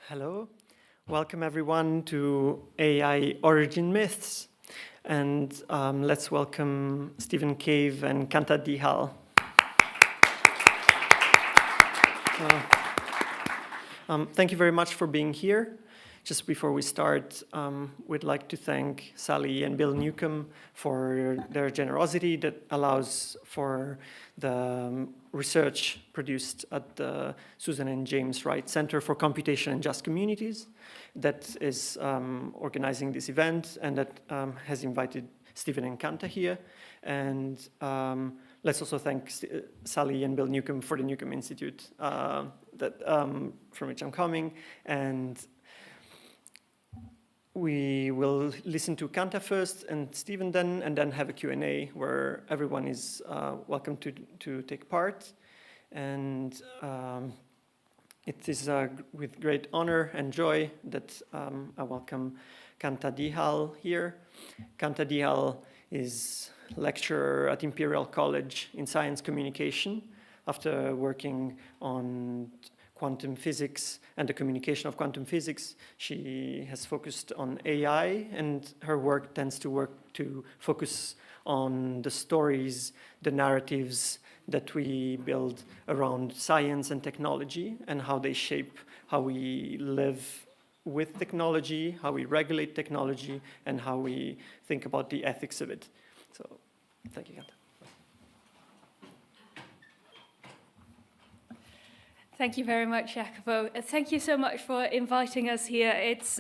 Hello, welcome everyone to AI Origin Myths, and let's welcome Stephen Cave and Kanta Dihal. Thank you very much for being here. Just before we start, we'd like to thank Sally and Bill Newcomb for their generosity that allows for the research produced at the Susan and James Wright Center for Computation and Just Communities that is organizing this event and that has invited Stephen and Kanta here. And let's also thank Sally and Bill Newcomb for the Newcomb Institute from which I'm coming. And we will listen to Kanta first and Stephen then, and then have a Q&A where everyone is welcome to take part. And it is with great honor and joy that I welcome Kanta Dihal here. Kanta Dihal is lecturer at Imperial College in Science Communication. After working on quantum physics and the communication of quantum physics, she has focused on AI, and her work tends to focus on the stories, the narratives that we build around science and technology and how they shape how we live with technology, how we regulate technology, and how we think about the ethics of it. So, thank you, Kanta. Thank you very much, Jacopo. Thank you so much for inviting us here. It's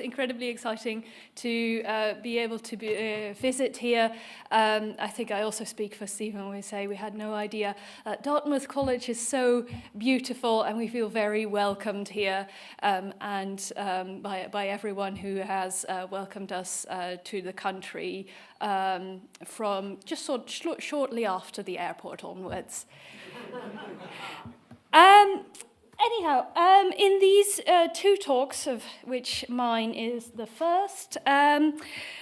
incredibly exciting to be able to visit here. I think I also speak for Stephen when we say we had no idea. Dartmouth College is so beautiful, and we feel very welcomed here, and by everyone who has welcomed us to the country from just shortly after the airport onwards. Anyhow, in these two talks, of which mine is the first,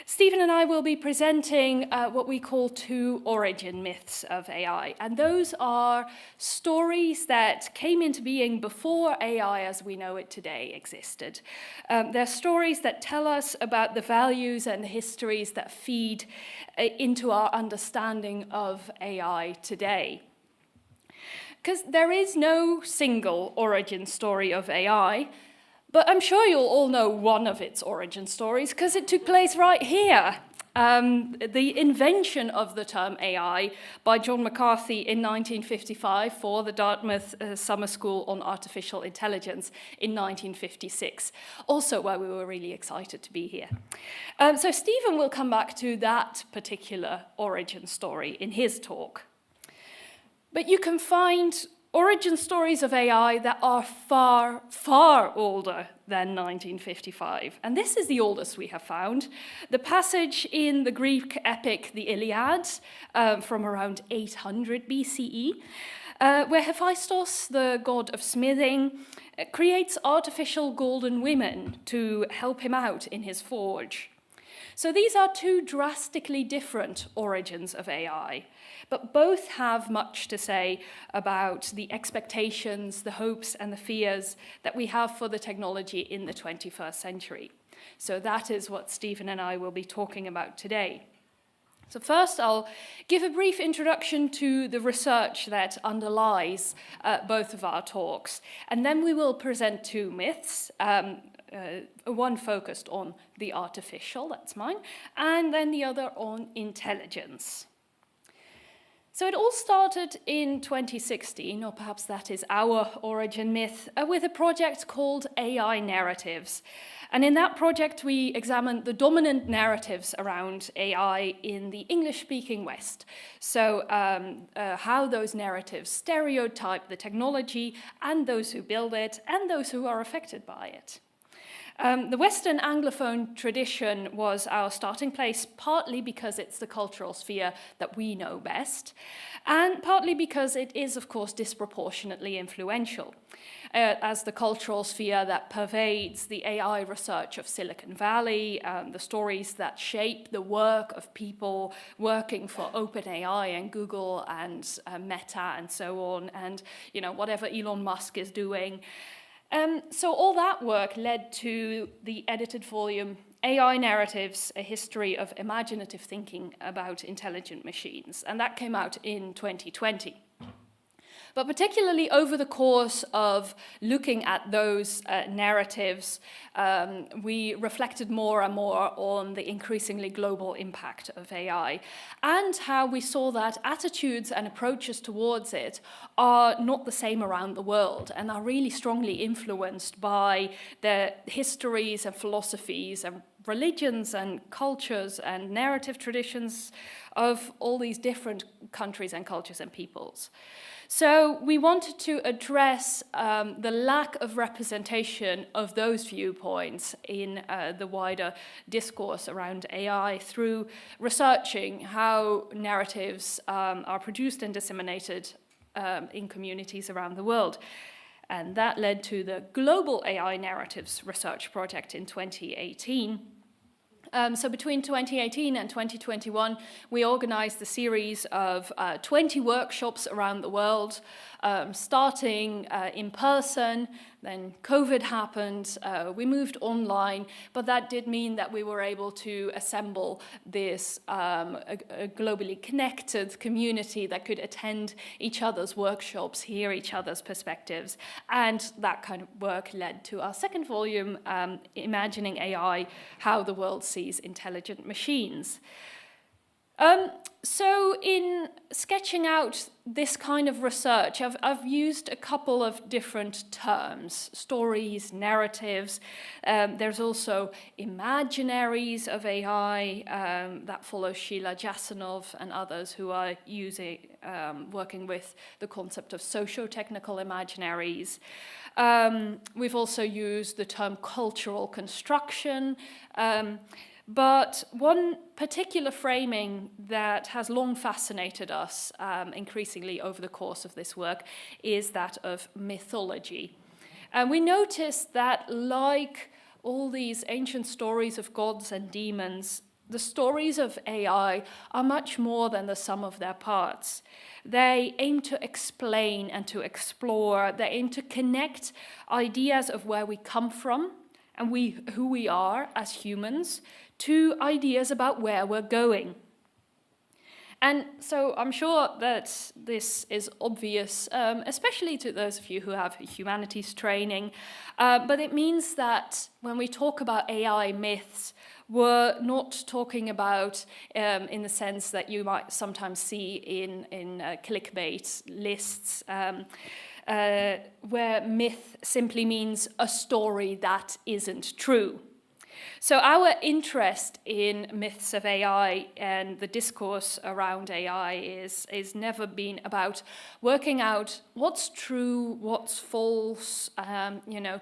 Stephen and I will be presenting what we call two origin myths of AI. And those are stories that came into being before AI as we know it today existed. They're stories that tell us about the values and histories that feed into our understanding of AI today. Because there is no single origin story of AI, but I'm sure you'll all know one of its origin stories because it took place right here. The invention of the term AI by John McCarthy in 1955 for the Dartmouth Summer School on Artificial Intelligence in 1956, also why we were really excited to be here. So Stephen will come back to that particular origin story in his talk. But you can find origin stories of AI that are far, far older than 1955. And this is the oldest we have found. The passage in the Greek epic, the Iliad, from around 800 BCE, where Hephaestus, the god of smithing, creates artificial golden women to help him out in his forge. So these are two drastically different origins of AI, but both have much to say about the expectations, the hopes, and the fears that we have for the technology in the 21st century. So that is what Stephen and I will be talking about today. So first, I'll give a brief introduction to the research that underlies both of our talks, and then we will present two myths, one focused on the artificial, that's mine, and then the other on intelligence. So it all started in 2016, or perhaps that is our origin myth, with a project called AI Narratives. And in that project, we examined the dominant narratives around AI in the English-speaking West. So how those narratives stereotype the technology and those who build it and those who are affected by it. The Western Anglophone tradition was our starting place, partly because it's the cultural sphere that we know best, and partly because it is, of course, disproportionately influential, as the cultural sphere that pervades the AI research of Silicon Valley, the stories that shape the work of people working for OpenAI and Google and Meta and so on, and whatever Elon Musk is doing. So all that work led to the edited volume, AI Narratives, A History of Imaginative Thinking About Intelligent Machines, and that came out in 2020. But particularly over the course of looking at those narratives, we reflected more and more on the increasingly global impact of AI and how we saw that attitudes and approaches towards it are not the same around the world and are really strongly influenced by the histories and philosophies and religions and cultures and narrative traditions of all these different countries and cultures and peoples. So we wanted to address the lack of representation of those viewpoints in the wider discourse around AI through researching how narratives are produced and disseminated in communities around the world. And that led to the Global AI Narratives Research Project in 2018. So between 2018 and 2021, we organized a series of 20 workshops around the world, starting in person. Then COVID happened, we moved online, but that did mean that we were able to assemble this a globally connected community that could attend each other's workshops, hear each other's perspectives, and that kind of work led to our second volume, Imagining AI, How the World Sees Intelligent Machines. So in sketching out this kind of research, I've used a couple of different terms: stories, narratives. There's also imaginaries of AI that follow Sheila Jasanoff and others who are working with the concept of socio-technical imaginaries. We've also used the term cultural construction. But one particular framing that has long fascinated us increasingly over the course of this work is that of mythology. And we noticed that, like all these ancient stories of gods and demons, the stories of AI are much more than the sum of their parts. They aim to explain and to explore. They aim to connect ideas of where we come from and who we are as humans to ideas about where we're going. And so I'm sure that this is obvious, especially to those of you who have humanities training, but it means that when we talk about AI myths, we're not talking about in the sense that you might sometimes see in clickbait lists, where myth simply means a story that isn't true. So our interest in myths of AI and the discourse around AI is never been about working out what's true, what's false,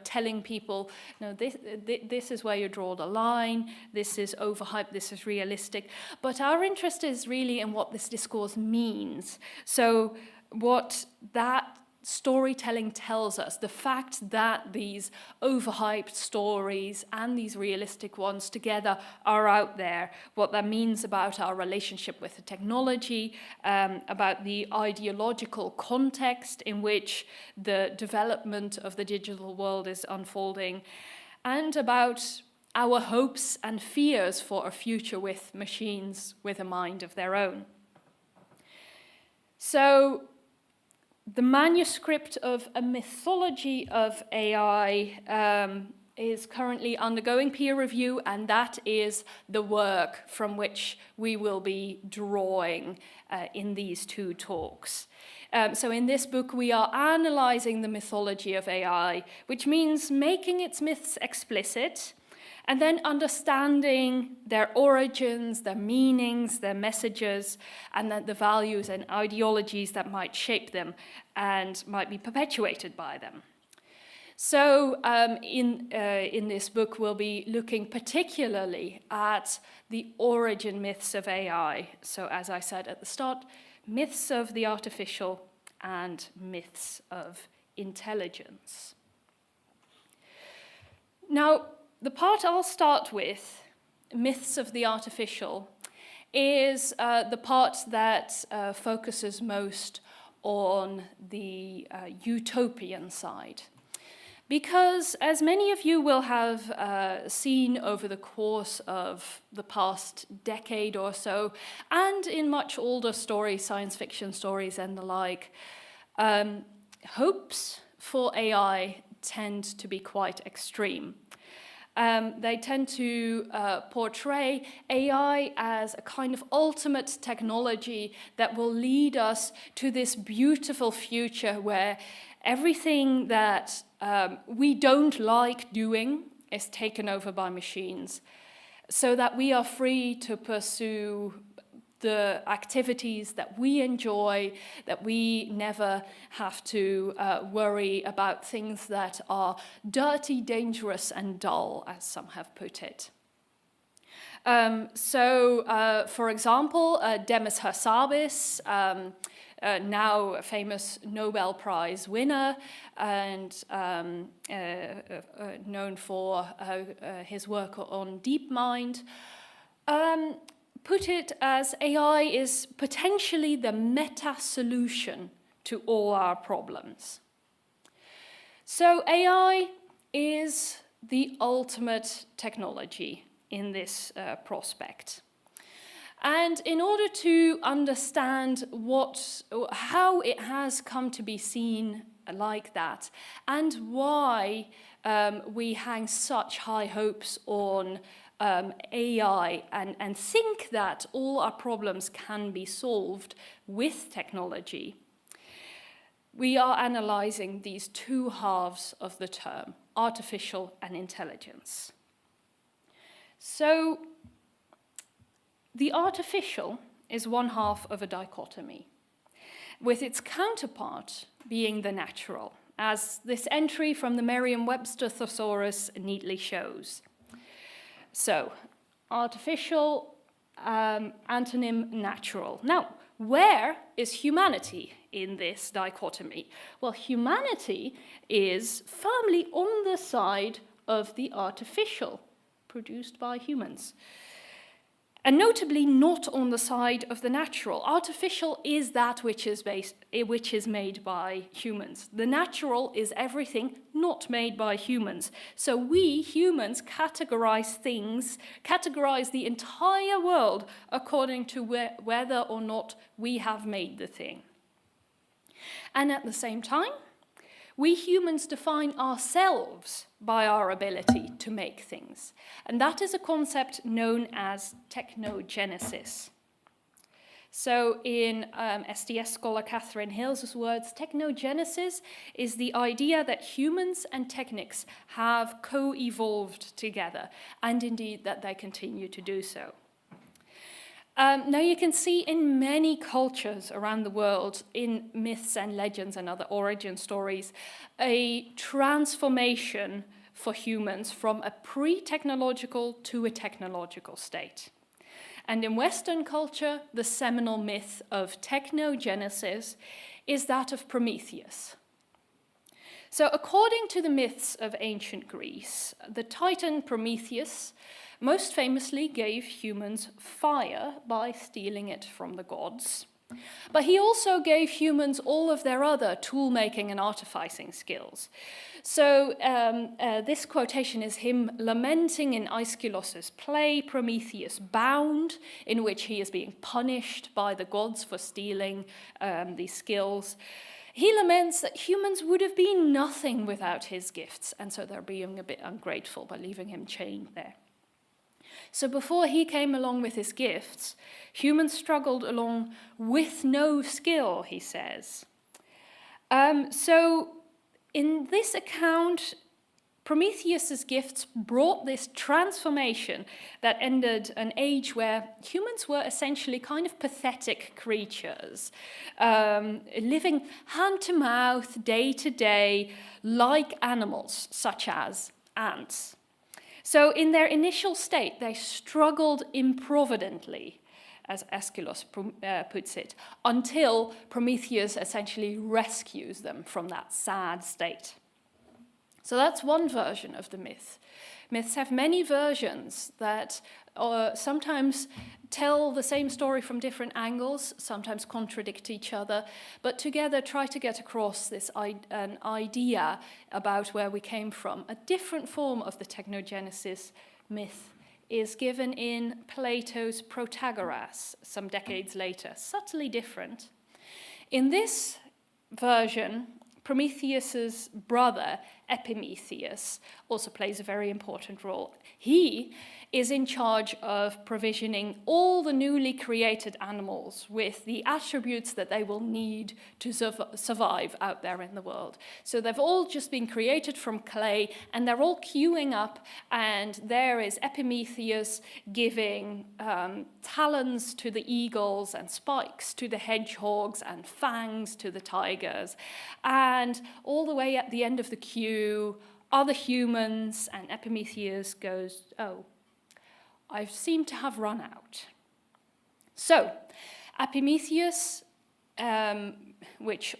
telling people, no, this is where you draw the line, this is overhyped, this is realistic. But our interest is really in what this discourse means. So what that storytelling tells us, the fact that these overhyped stories and these realistic ones together are out there, what that means about our relationship with the technology, about the ideological context in which the development of the digital world is unfolding, and about our hopes and fears for a future with machines with a mind of their own. So the manuscript of A Mythology of AI is currently undergoing peer review, and that is the work from which we will be drawing in these two talks. So in this book, we are analyzing the mythology of AI, which means making its myths explicit, and then understanding their origins, their meanings, their messages, and the values and ideologies that might shape them and might be perpetuated by them. So in this book, we'll be looking particularly at the origin myths of AI. So as I said at the start, myths of the artificial and myths of intelligence. Now, the part I'll start with, myths of the artificial, is the part that focuses most on the utopian side. Because, as many of you will have seen over the course of the past decade or so, and in much older stories, science fiction stories and the like, hopes for AI tend to be quite extreme. They tend to portray AI as a kind of ultimate technology that will lead us to this beautiful future where everything that we don't like doing is taken over by machines, so that we are free to pursue the activities that we enjoy, that we never have to worry about things that are dirty, dangerous, and dull, as some have put it. For example, Demis Hassabis, now a famous Nobel Prize winner and known for his work on DeepMind, put it as AI is potentially the meta-solution to all our problems. So AI is the ultimate technology in this prospect. And in order to understand how it has come to be seen like that, and why we hang such high hopes on AI and think that all our problems can be solved with technology, we are analyzing these two halves of the term, artificial and intelligence. So, the artificial is one half of a dichotomy, with its counterpart being the natural, as this entry from the Merriam-Webster thesaurus neatly shows. So, artificial, antonym natural. Now, where is humanity in this dichotomy? Well, humanity is firmly on the side of the artificial, produced by humans. And notably not on the side of the natural. Artificial is that which is made by humans. The natural is everything not made by humans. So we, humans, categorize the entire world according to whether or not we have made the thing. And at the same time, we humans define ourselves by our ability to make things. And that is a concept known as technogenesis. So in SDS scholar Catherine Hill's words, technogenesis is the idea that humans and technics have co-evolved together, and indeed that they continue to do so. Now you can see in many cultures around the world, in myths and legends and other origin stories, a transformation for humans from a pre-technological to a technological state. And in Western culture, the seminal myth of technogenesis is that of Prometheus. So according to the myths of ancient Greece, the Titan Prometheus most famously gave humans fire by stealing it from the gods. But he also gave humans all of their other tool-making and artificing skills. So this quotation is him lamenting in Aeschylus' play Prometheus Bound, in which he is being punished by the gods for stealing these skills. He laments that humans would have been nothing without his gifts, and so they're being a bit ungrateful by leaving him chained there. So before he came along with his gifts, humans struggled along with no skill, he says. So in this account, Prometheus's gifts brought this transformation that ended an age where humans were essentially kind of pathetic creatures, living hand to mouth, day to day, like animals, such as ants. So in their initial state, they struggled improvidently, as Aeschylus puts it, until Prometheus essentially rescues them from that sad state. So that's one version of the myth. Myths have many versions that sometimes tell the same story from different angles, sometimes contradict each other, but together try to get across an idea about where we came from. A different form of the technogenesis myth is given in Plato's Protagoras, some decades later, subtly different. In this version, Prometheus's brother, Epimetheus, also plays a very important role. He is in charge of provisioning all the newly created animals with the attributes that they will need to survive out there in the world. So they've all just been created from clay, and they're all queuing up, and there is Epimetheus giving talons to the eagles and spikes to the hedgehogs and fangs to the tigers. And all the way at the end of the queue are the humans, and Epimetheus goes, "Oh, I seem to have run out." So, Epimetheus, which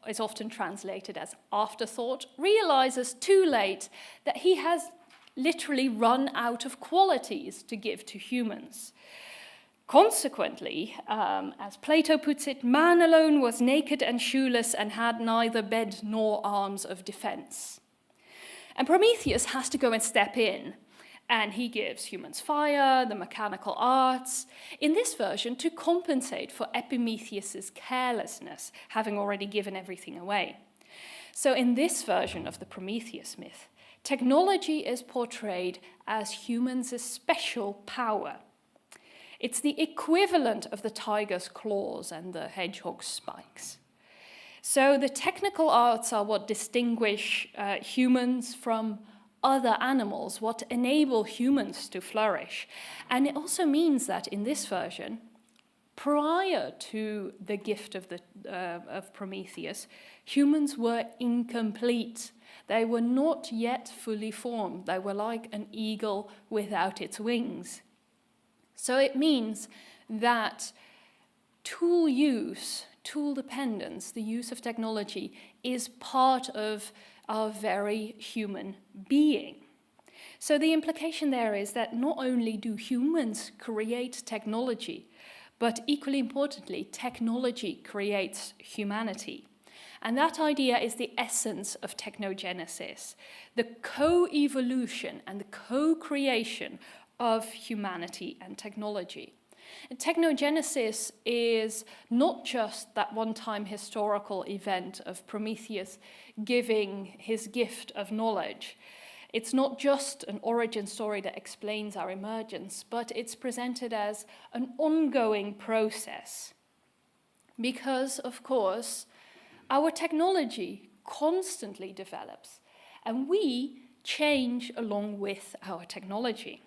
is often translated as afterthought, realizes too late that he has literally run out of qualities to give to humans. Consequently, as Plato puts it, man alone was naked and shoeless and had neither bed nor arms of defense. And Prometheus has to go and step in, and he gives humans fire, the mechanical arts, in this version to compensate for Epimetheus's carelessness, having already given everything away. So in this version of the Prometheus myth, technology is portrayed as humans' special power. It's the equivalent of the tiger's claws and the hedgehog's spikes. So the technical arts are what distinguish humans from other animals, what enable humans to flourish. And it also means that in this version, prior to the gift of Prometheus, humans were incomplete. They were not yet fully formed. They were like an eagle without its wings. So it means that tool use, tool dependence, the use of technology, is part of our very human being. So the implication there is that not only do humans create technology, but equally importantly, technology creates humanity. And that idea is the essence of technogenesis, the co-evolution and the co-creation of humanity and technology. And technogenesis is not just that one-time historical event of Prometheus giving his gift of knowledge. It's not just an origin story that explains our emergence, but it's presented as an ongoing process. Because, of course, our technology constantly develops, and we change along with our technology.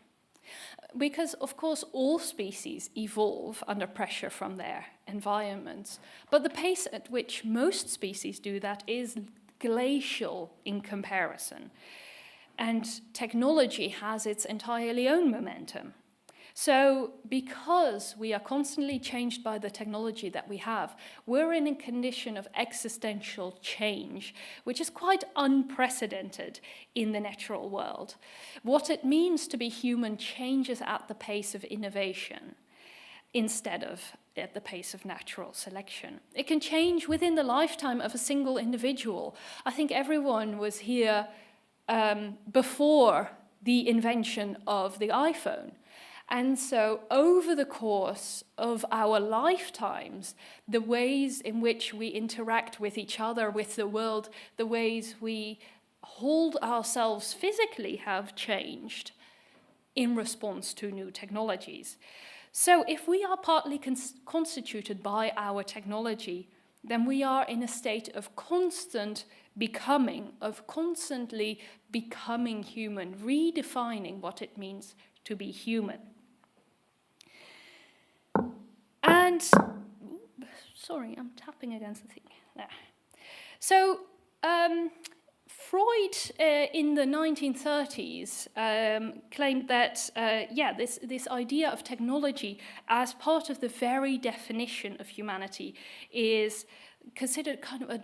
Because, of course, all species evolve under pressure from their environments, but the pace at which most species do that is glacial in comparison. And technology has its entirely own momentum. So because we are constantly changed by the technology that we have, we're in a condition of existential change, which is quite unprecedented in the natural world. What it means to be human changes at the pace of innovation instead of at the pace of natural selection. It can change within the lifetime of a single individual. I think everyone was here before the invention of the iPhone. And so over the course of our lifetimes, the ways in which we interact with each other, with the world, the ways we hold ourselves physically have changed in response to new technologies. So if we are partly constituted by our technology, then we are in a state of constant becoming, of constantly becoming human, redefining what it means to be human. And, sorry, I'm tapping against the thing. There. So, Freud in the 1930s claimed that, this idea of technology as part of the very definition of humanity is considered kind of a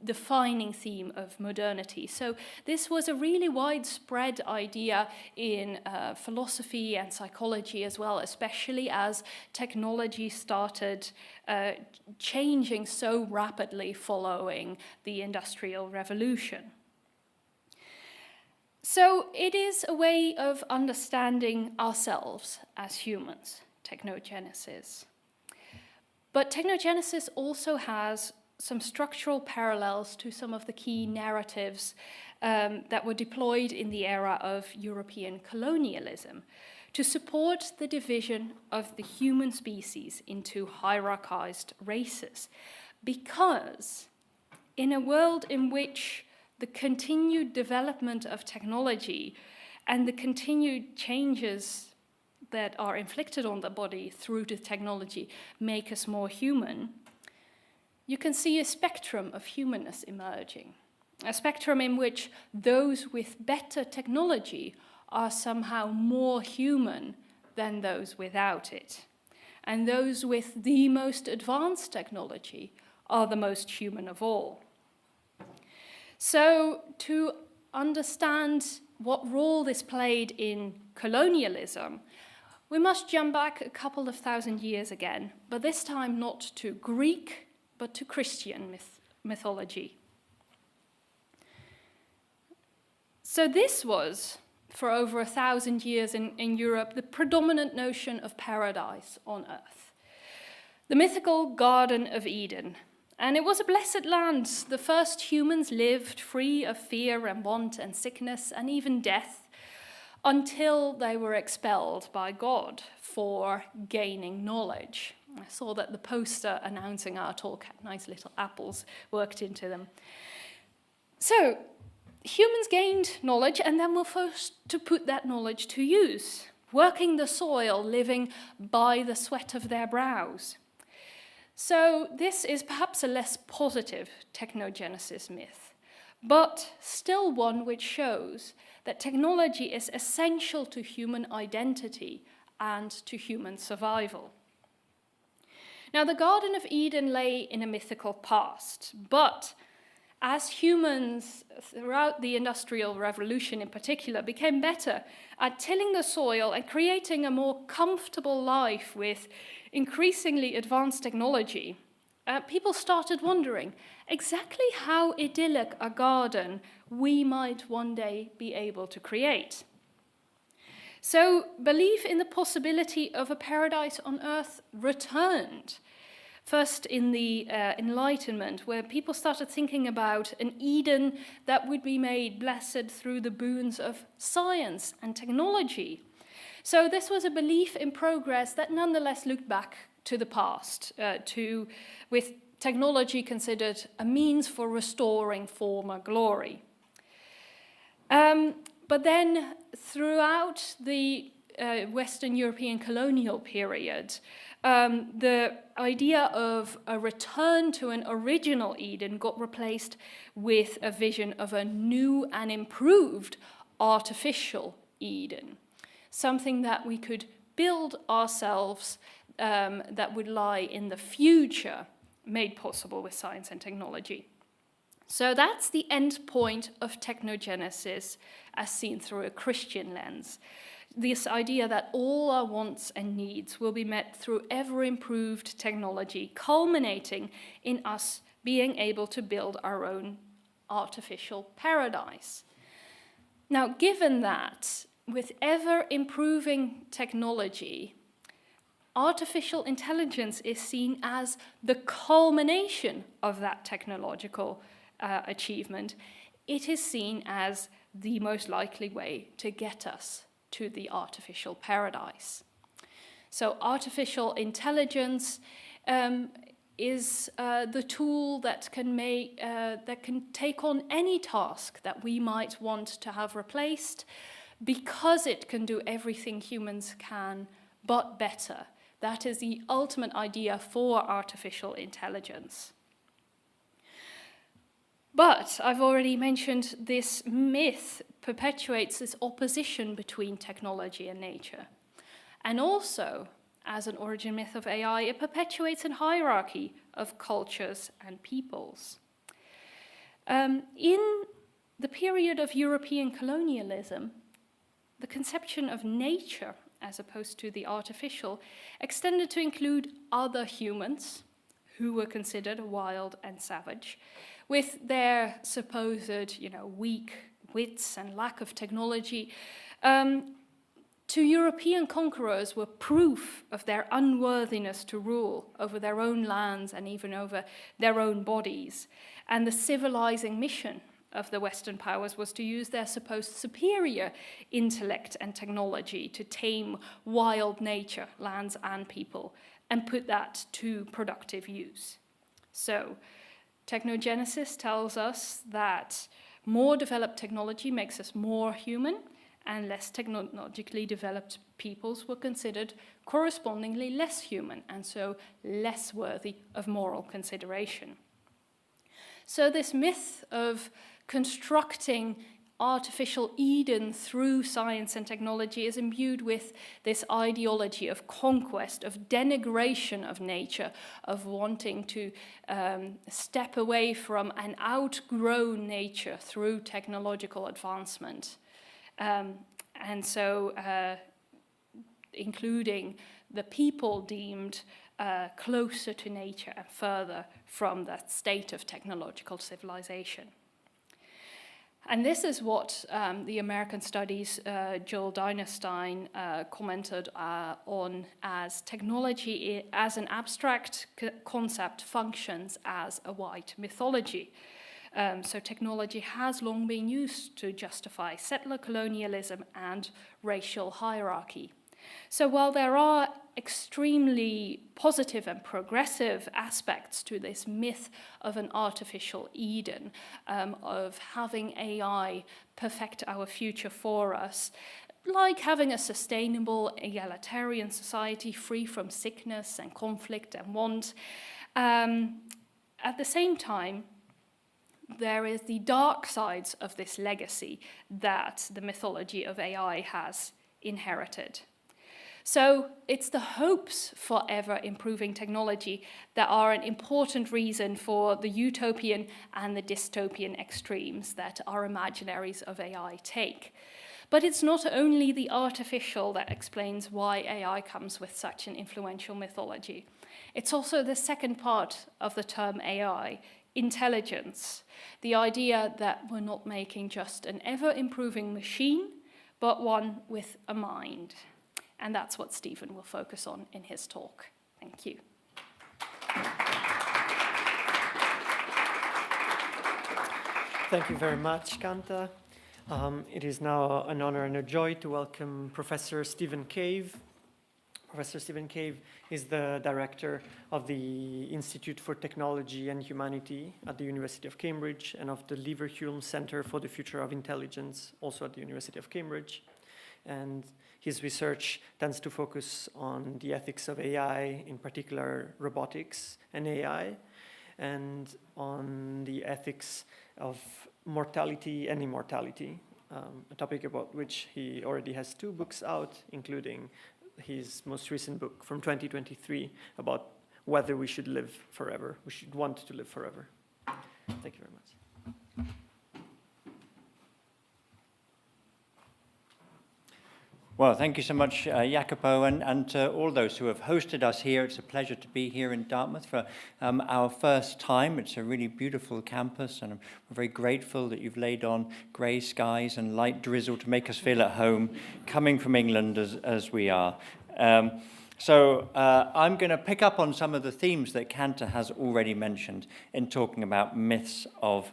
defining theme of modernity. So this was a really widespread idea in philosophy and psychology as well, especially as technology started changing so rapidly following the Industrial Revolution. So it is a way of understanding ourselves as humans, technogenesis. But technogenesis also has some structural parallels to some of the key narratives that were deployed in the era of European colonialism to support the division of the human species into hierarchized races. Because in a world in which the continued development of technology and the continued changes that are inflicted on the body through the technology make us more human, you can see a spectrum of humanness emerging. A spectrum in which those with better technology are somehow more human than those without it. And those with the most advanced technology are the most human of all. So to understand what role this played in colonialism, we must jump back a couple of thousand years again, but this time not to Greek, but to Christian mythology. So this was, for over 1,000 years in Europe, the predominant notion of paradise on earth. The mythical Garden of Eden. And it was a blessed land. The first humans lived free of fear and want and sickness and even death, until they were expelled by God for gaining knowledge. I saw that the poster announcing our talk had nice little apples worked into them. So, humans gained knowledge and then were forced to put that knowledge to use, working the soil, living by the sweat of their brows. So, this is perhaps a less positive technogenesis myth, but still one which shows that technology is essential to human identity and to human survival. Now, the Garden of Eden lay in a mythical past, but as humans, throughout the Industrial Revolution in particular, became better at tilling the soil and creating a more comfortable life with increasingly advanced technology, people started wondering exactly how idyllic a garden we might one day be able to create. So belief in the possibility of a paradise on earth returned. First in the Enlightenment, where people started thinking about an Eden that would be made blessed through the boons of science and technology. So this was a belief in progress that nonetheless looked back to the past, with technology considered a means for restoring former glory. But then throughout the Western European colonial period, the idea of a return to an original Eden got replaced with a vision of a new and improved artificial Eden, something that we could build ourselves that would lie in the future, made possible with science and technology. So that's the end point of technogenesis as seen through a Christian lens. This idea that all our wants and needs will be met through ever-improved technology, culminating in us being able to build our own artificial paradise. Now, given that, with ever-improving technology, artificial intelligence is seen as the culmination of that technological achievement. It is seen as the most likely way to get us to the artificial paradise. So artificial intelligence is the tool that can take on any task that we might want to have replaced, because it can do everything humans can, but better. That is the ultimate idea for artificial intelligence. But I've already mentioned this myth perpetuates this opposition between technology and nature. And also, as an origin myth of AI, it perpetuates a hierarchy of cultures and peoples. In the period of European colonialism, the conception of nature, as opposed to the artificial, extended to include other humans who were considered wild and savage, with their supposed, weak wits and lack of technology. To European conquerors were proof of their unworthiness to rule over their own lands and even over their own bodies. And the civilizing mission of the Western powers was to use their supposed superior intellect and technology to tame wild nature, lands and people, and put that to productive use. So, technogenesis tells us that more developed technology makes us more human, and less technologically developed peoples were considered correspondingly less human, and so less worthy of moral consideration. So this myth of constructing artificial Eden through science and technology is imbued with this ideology of conquest, of denigration of nature, of wanting to step away from an outgrown nature through technological advancement. And so including the people deemed closer to nature and further from that state of technological civilization. And this is what the American studies Joel Dinerstein commented on as technology as an abstract concept functions as a white mythology. So technology has long been used to justify settler colonialism and racial hierarchy. So while there are extremely positive and progressive aspects to this myth of an artificial Eden, of having AI perfect our future for us, like having a sustainable, egalitarian society free from sickness and conflict and want, at the same time, there is the dark sides of this legacy that the mythology of AI has inherited. So it's the hopes for ever improving technology that are an important reason for the utopian and the dystopian extremes that our imaginaries of AI take. But it's not only the artificial that explains why AI comes with such an influential mythology. It's also the second part of the term AI, intelligence, the idea that we're not making just an ever-improving machine, but one with a mind. And that's what Stephen will focus on in his talk. Thank you. Thank you very much, Kanta. It is now an honor and a joy to welcome Professor Stephen Cave. Professor Stephen Cave is the director of the Institute for Technology and Humanity at the University of Cambridge and of the Leverhulme Center for the Future of Intelligence, also at the University of Cambridge. And his research tends to focus on the ethics of AI, in particular robotics and AI, and on the ethics of mortality and immortality, a topic about which he already has 2 books out, including his most recent book from 2023 about whether we should live forever, we should want to live forever. Thank you very much. Well, thank you so much, Jacopo, and to all those who have hosted us here. It's a pleasure to be here in Dartmouth for our first time. It's a really beautiful campus, and I'm very grateful that you've laid on grey skies and light drizzle to make us feel at home, coming from England as we are. So I'm going to pick up on some of the themes that Kanta has already mentioned in talking about myths of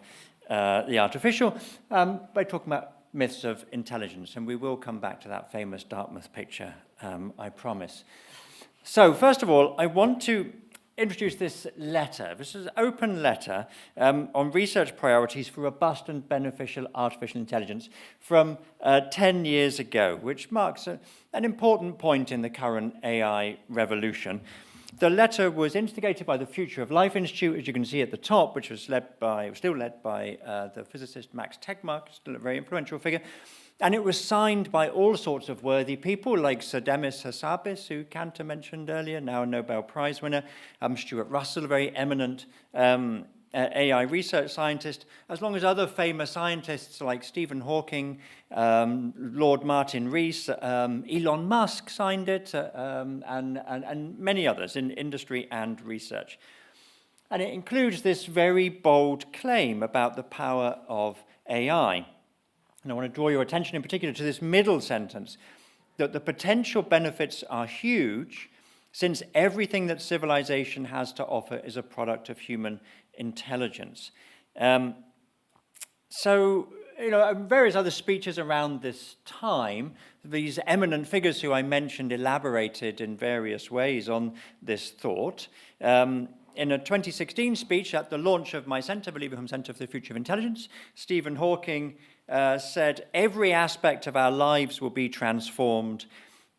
the artificial, by talking about myths of intelligence, and we will come back to that famous Dartmouth picture, I promise. So first of all, I want to introduce this letter. This is an open letter on research priorities for robust and beneficial artificial intelligence from 10 years ago, which marks an important point in the current AI revolution. The letter was instigated by the Future of Life Institute, as you can see at the top, which was still led by the physicist Max Tegmark, still a very influential figure. And it was signed by all sorts of worthy people, like Sir Demis Hassabis, who Kanta mentioned earlier, now a Nobel Prize winner, Stuart Russell, a very eminent AI research scientist, as long as other famous scientists like Stephen Hawking, Lord Martin Rees, Elon Musk signed it, and many others in industry and research. And it includes this very bold claim about the power of AI. And I want to draw your attention in particular to this middle sentence, that the potential benefits are huge, since everything that civilization has to offer is a product of human intelligence. So, various other speeches around this time, these eminent figures who I mentioned elaborated in various ways on this thought. In a 2016 speech at the launch of my centre, the Leverhulme Centre for the Future of Intelligence, Stephen Hawking said, "Every aspect of our lives will be transformed.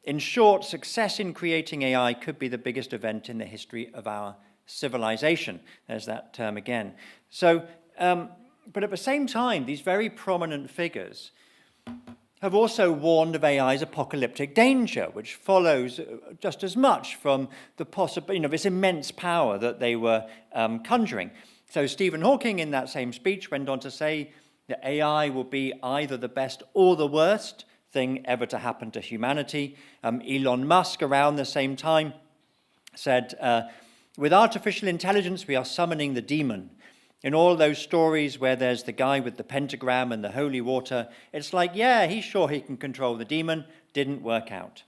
In short, success in creating AI could be the biggest event in the history of our civilization." There's that term again. So, but at the same time, these very prominent figures have also warned of AI's apocalyptic danger, which follows just as much from the possible, this immense power that they were conjuring. So Stephen Hawking, in that same speech, went on to say that AI will be either the best or the worst thing ever to happen to humanity. Elon Musk, around the same time, said, "With artificial intelligence, we are summoning the demon. In all those stories where there's the guy with the pentagram and the holy water, it's like, yeah, he's sure he can control the demon. Didn't work out."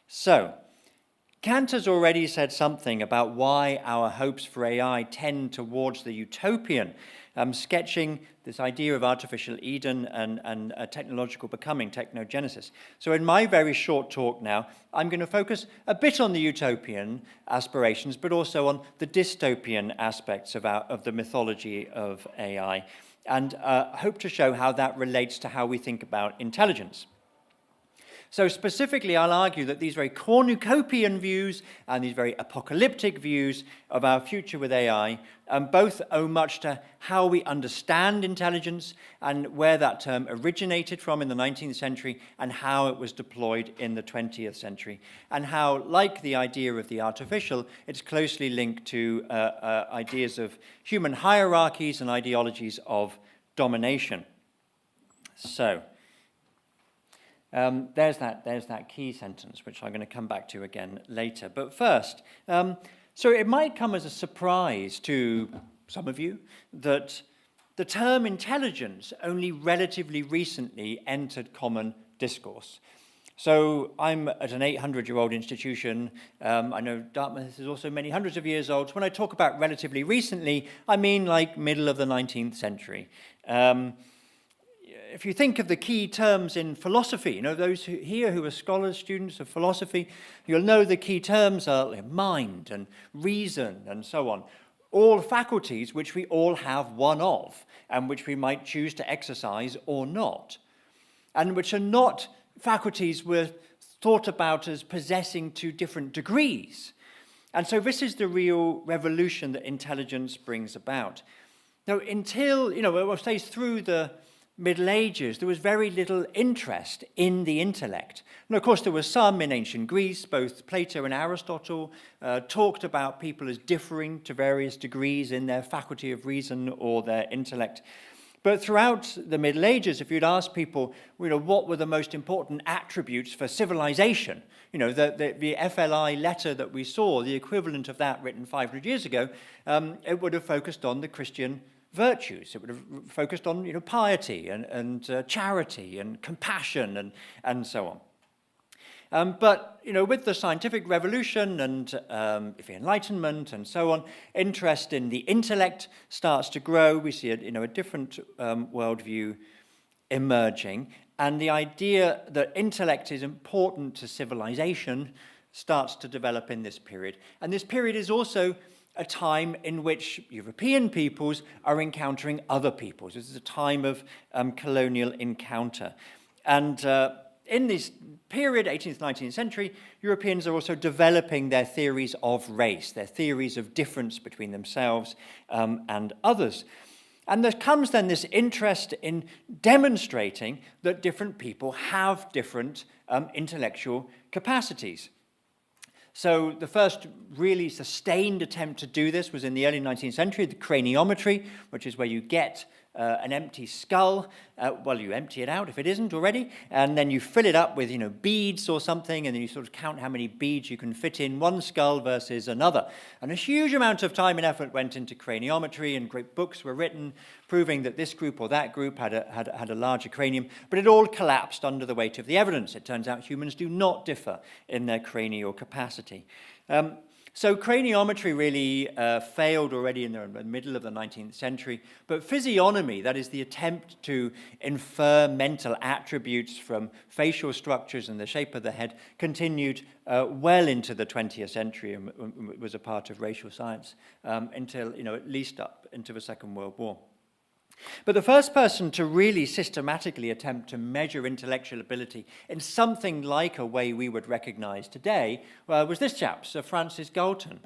So, Kanta's already said something about why our hopes for AI tend towards the utopian, sketching this idea of artificial Eden and technological becoming, technogenesis. So in my very short talk now, I'm going to focus a bit on the utopian aspirations, but also on the dystopian aspects of the mythology of AI, and hope to show how that relates to how we think about intelligence. So specifically, I'll argue that these very cornucopian views and these very apocalyptic views of our future with AI both owe much to how we understand intelligence and where that term originated from in the 19th century and how it was deployed in the 20th century, and how, like the idea of the artificial, it's closely linked to ideas of human hierarchies and ideologies of domination. So, there's that key sentence, which I'm going to come back to again later. But first, so it might come as a surprise to some of you that the term intelligence only relatively recently entered common discourse. So I'm at an 800-year-old institution. I know Dartmouth is also many hundreds of years old. So when I talk about relatively recently, I mean like middle of the 19th century. If you think of the key terms in philosophy, those who are scholars, students of philosophy, you'll know the key terms are mind and reason and so on. All faculties which we all have one of, and which we might choose to exercise or not, and which are not faculties we're thought about as possessing to different degrees. And so this is the real revolution that intelligence brings about. Now, until, we'll say through the Middle Ages, there was very little interest in the intellect. And of course, there was some in ancient Greece. Both Plato and Aristotle talked about people as differing to various degrees in their faculty of reason or their intellect. But throughout the Middle Ages, if you'd ask people, what were the most important attributes for civilization, the FLI letter that we saw, the equivalent of that written 500 years ago, it would have focused on the Christian virtues. It would have focused on piety and charity and compassion and so on. But with the scientific revolution and the Enlightenment and so on, interest in the intellect starts to grow. We see a different worldview emerging, and the idea that intellect is important to civilization starts to develop in this period. And this period is also a time in which European peoples are encountering other peoples. This is a time of colonial encounter. And in this period, 18th, 19th century, Europeans are also developing their theories of race, their theories of difference between themselves and others. And there comes then this interest in demonstrating that different people have different intellectual capacities. So the first really sustained attempt to do this was in the early 19th century, the craniometry, which is where you get an empty skull. Well, you empty it out if it isn't already, and then you fill it up with, beads or something, and then you sort of count how many beads you can fit in one skull versus another. And a huge amount of time and effort went into craniometry, and great books were written proving that this group or that group had a larger cranium, but it all collapsed under the weight of the evidence. It turns out humans do not differ in their cranial capacity. So craniometry really failed already in the middle of the 19th century, but physiognomy, that is the attempt to infer mental attributes from facial structures and the shape of the head, continued well into the 20th century and was a part of racial science until, at least up into the Second World War. But the first person to really systematically attempt to measure intellectual ability in something like a way we would recognize today was this chap, Sir Francis Galton.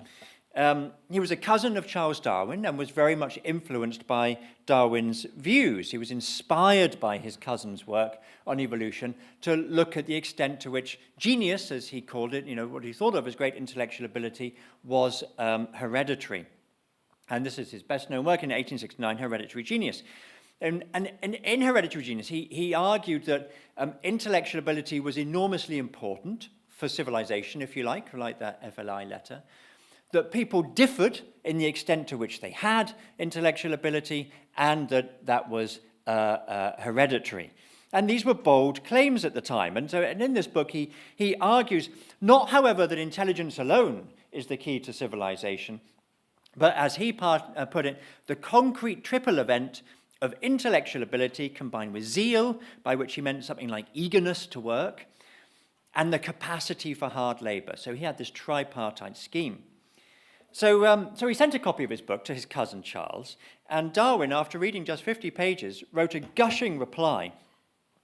He was a cousin of Charles Darwin and was very much influenced by Darwin's views. He was inspired by his cousin's work on evolution to look at the extent to which genius, as he called it, what he thought of as great intellectual ability, was hereditary. And this is his best-known work in 1869, Hereditary Genius. And in Hereditary Genius, he argued that intellectual ability was enormously important for civilization, if you like that FLI letter, that people differed in the extent to which they had intellectual ability, and that was hereditary. And these were bold claims at the time. And in this book, he argues, not, however, that intelligence alone is the key to civilization, but as he put it, the concrete triple event of intellectual ability combined with zeal, by which he meant something like eagerness to work, and the capacity for hard labor. So he had this tripartite scheme. So he sent a copy of his book to his cousin Charles, and Darwin, after reading just 50 pages, wrote a gushing reply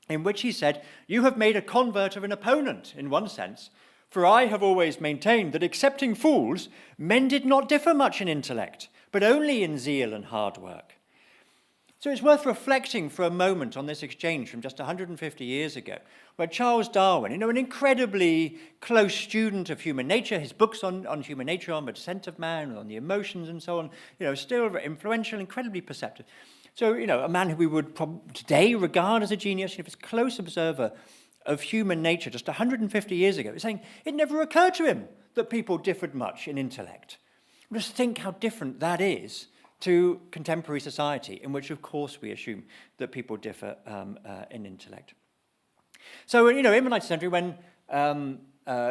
in which he said, "You have made a convert of an opponent, in one sense, for I have always maintained that excepting fools, men did not differ much in intellect, but only in zeal and hard work." So it's worth reflecting for a moment on this exchange from just 150 years ago, where Charles Darwin, an incredibly close student of human nature, his books on human nature, on the descent of man, on the emotions and so on, still very influential, incredibly perceptive. So, a man who we would today regard as a genius, a close observer of human nature just 150 years ago, is saying it never occurred to him that people differed much in intellect. Just think how different that is to contemporary society, in which, of course, we assume that people differ in intellect. So, in the 19th century, when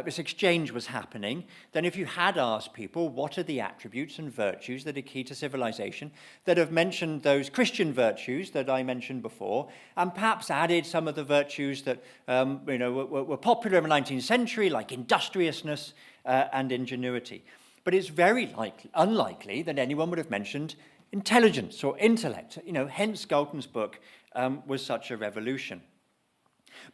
this exchange was happening, then if you had asked people what are the attributes and virtues that are key to civilization, that have mentioned those Christian virtues that I mentioned before, and perhaps added some of the virtues that were popular in the 19th century, like industriousness and ingenuity. But it's very unlikely that anyone would have mentioned intelligence or intellect. Hence Galton's book was such a revolution.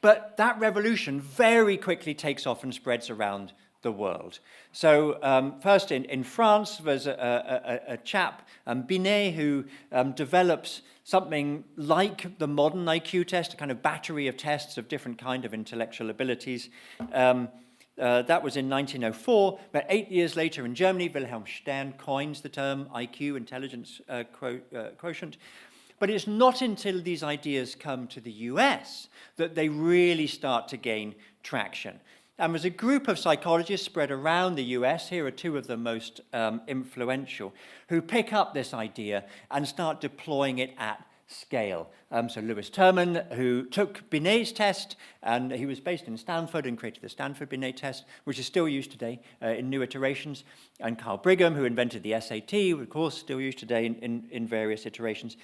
But that revolution very quickly takes off and spreads around the world. So first in France, there's a chap, Binet, who develops something like the modern IQ test, a kind of battery of tests of different kind of intellectual abilities. That was in 1904, but 8 years later in Germany, Wilhelm Stern coins the term IQ, intelligence quotient. But it's not until these ideas come to the US that they really start to gain traction. And there's a group of psychologists spread around the US, here are two of the most influential, who pick up this idea and start deploying it at scale. So Lewis Terman, who took Binet's test, and he was based in Stanford and created the Stanford-Binet test, which is still used today in new iterations, and Carl Brigham, who invented the SAT, of course still used today in various iterations.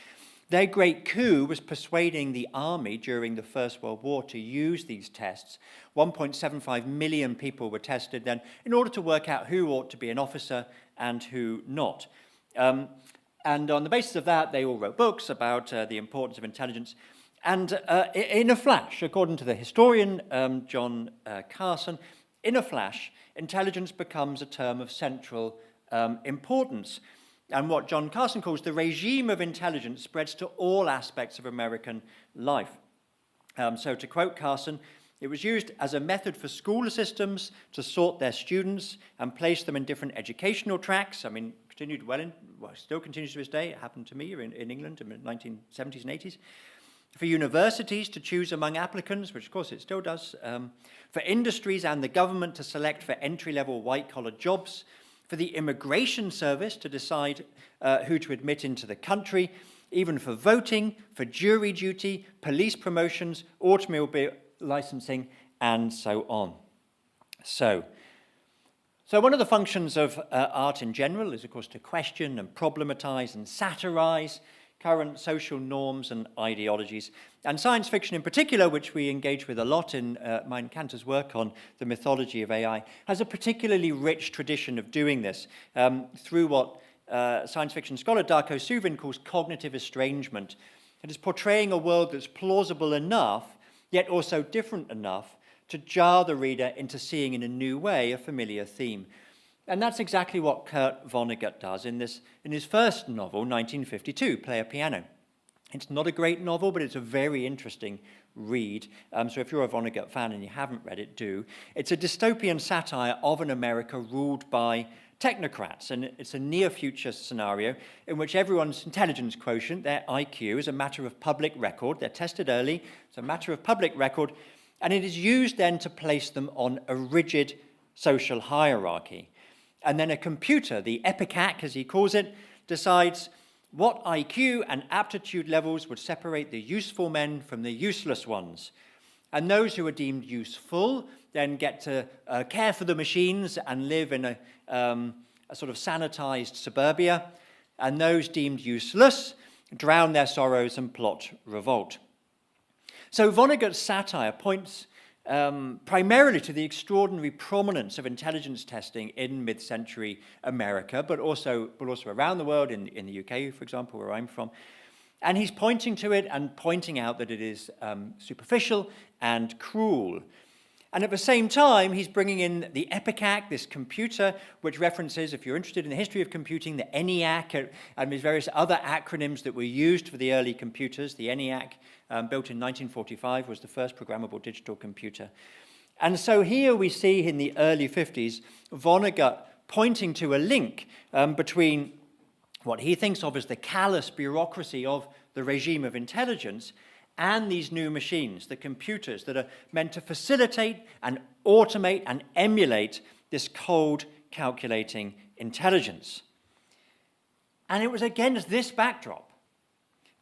Their great coup was persuading the army during the First World War to use these tests. 1.75 million people were tested then in order to work out who ought to be an officer and who not. And on the basis of that, they all wrote books about the importance of intelligence. And in a flash, according to the historian John Carson, in a flash, intelligence becomes a term of central importance. And what John Carson calls the regime of intelligence spreads to all aspects of American life. So to quote Carson, it was used as a method for school systems to sort their students and place them in different educational tracks. I mean, still continues to this day. It happened to me in England in the 1970s and 80s. For universities to choose among applicants, which of course it still does. For industries and the government to select for entry-level white-collar jobs. For the immigration service to decide who to admit into the country. Even for voting, for jury duty, police promotions, automobile licensing, and so on. So one of the functions of art in general is, of course, to question and problematize and satirize current social norms and ideologies. And science fiction in particular, which we engage with a lot in mine Kanta's work on the mythology of AI, has a particularly rich tradition of doing this through what science fiction scholar Darko Suvin calls cognitive estrangement. It is portraying a world that's plausible enough, yet also different enough to jar the reader into seeing in a new way a familiar theme. And that's exactly what Kurt Vonnegut does in his first novel, 1952, Play a Piano. It's not a great novel, but it's a very interesting read. So if you're a Vonnegut fan and you haven't read it, do. It's a dystopian satire of an America ruled by technocrats, and it's a near-future scenario in which everyone's intelligence quotient, their IQ, is a matter of public record. They're tested early. It's a matter of public record, and it is used then to place them on a rigid social hierarchy. And then a computer, the EPICAC as he calls it, decides what IQ and aptitude levels would separate the useful men from the useless ones. And those who are deemed useful then get to care for the machines and live in a sort of sanitized suburbia. And those deemed useless drown their sorrows and plot revolt. So Vonnegut's satire points primarily to the extraordinary prominence of intelligence testing in mid-century America, but also around the world, in the UK, for example, where I'm from. And he's pointing to it and pointing out that it is superficial and cruel. And at the same time, he's bringing in the EPICAC, this computer, which references, if you're interested in the history of computing, the ENIAC and these various other acronyms that were used for the early computers. The ENIAC, built in 1945, was the first programmable digital computer. And so here we see in the early 50s, Vonnegut pointing to a link between what he thinks of as the callous bureaucracy of the regime of intelligence and these new machines, the computers that are meant to facilitate and automate and emulate this cold, calculating intelligence. And it was against this backdrop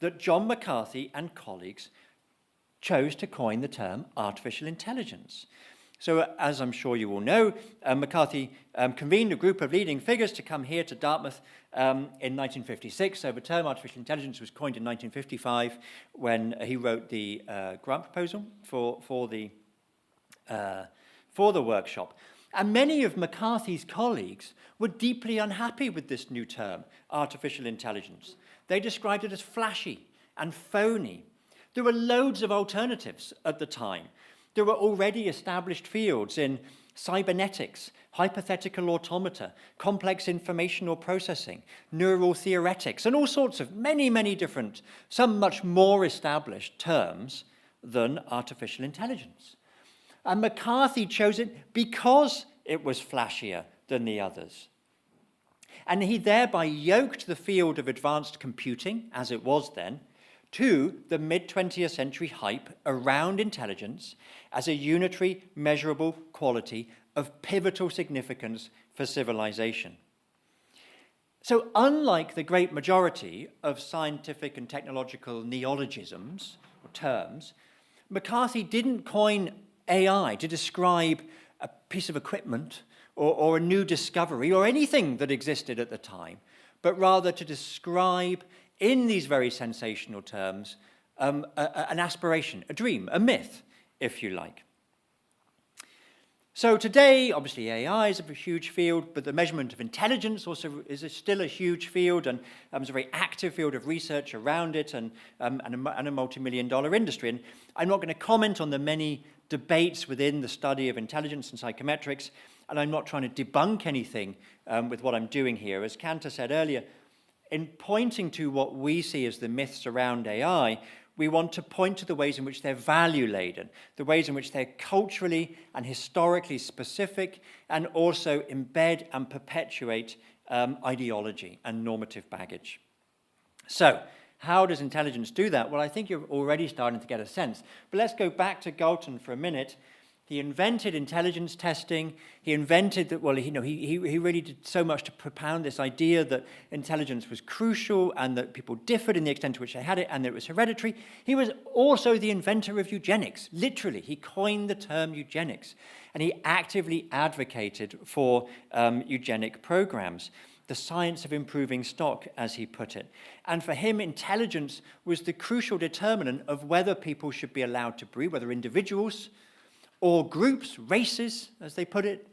that John McCarthy and colleagues chose to coin the term artificial intelligence. So, as I'm sure you all know, McCarthy convened a group of leading figures to come here to Dartmouth in 1956. So the term artificial intelligence was coined in 1955 when he wrote the grant proposal for the workshop. And many of McCarthy's colleagues were deeply unhappy with this new term, artificial intelligence. They described it as flashy and phony. There were loads of alternatives at the time. There were already established fields in cybernetics, hypothetical automata, complex informational processing, neural theoretics, and all sorts of many different, some much more established terms than artificial intelligence. And McCarthy chose it because it was flashier than the others. And he thereby yoked the field of advanced computing, as it was then, to the mid-20th century hype around intelligence as a unitary, measurable quality of pivotal significance for civilization. So unlike the great majority of scientific and technological neologisms or terms, McCarthy didn't coin AI to describe a piece of equipment or a new discovery or anything that existed at the time, but rather to describe in these very sensational terms, an aspiration, a dream, a myth, if you like. So today, obviously AI is a huge field, but the measurement of intelligence also is still a huge field, and there's a very active field of research around it, and a multi-million-dollar industry. And I'm not going to comment on the many debates within the study of intelligence and psychometrics, and I'm not trying to debunk anything with what I'm doing here. As Kanta said earlier, in pointing to what we see as the myths around AI, we want to point to the ways in which they're value-laden, the ways in which they're culturally and historically specific, and also embed and perpetuate ideology and normative baggage. So, how does intelligence do that? Well, I think you're already starting to get a sense. But let's go back to Galton for a minute. He invented intelligence testing. He invented that, well, he really did so much to propound this idea that intelligence was crucial and that people differed in the extent to which they had it and that it was hereditary. He was also the inventor of eugenics. Literally, he coined the term eugenics, and he actively advocated for eugenic programs. The science of improving stock, as he put it. And for him, intelligence was the crucial determinant of whether people should be allowed to breed, whether individuals or groups, races, as they put it,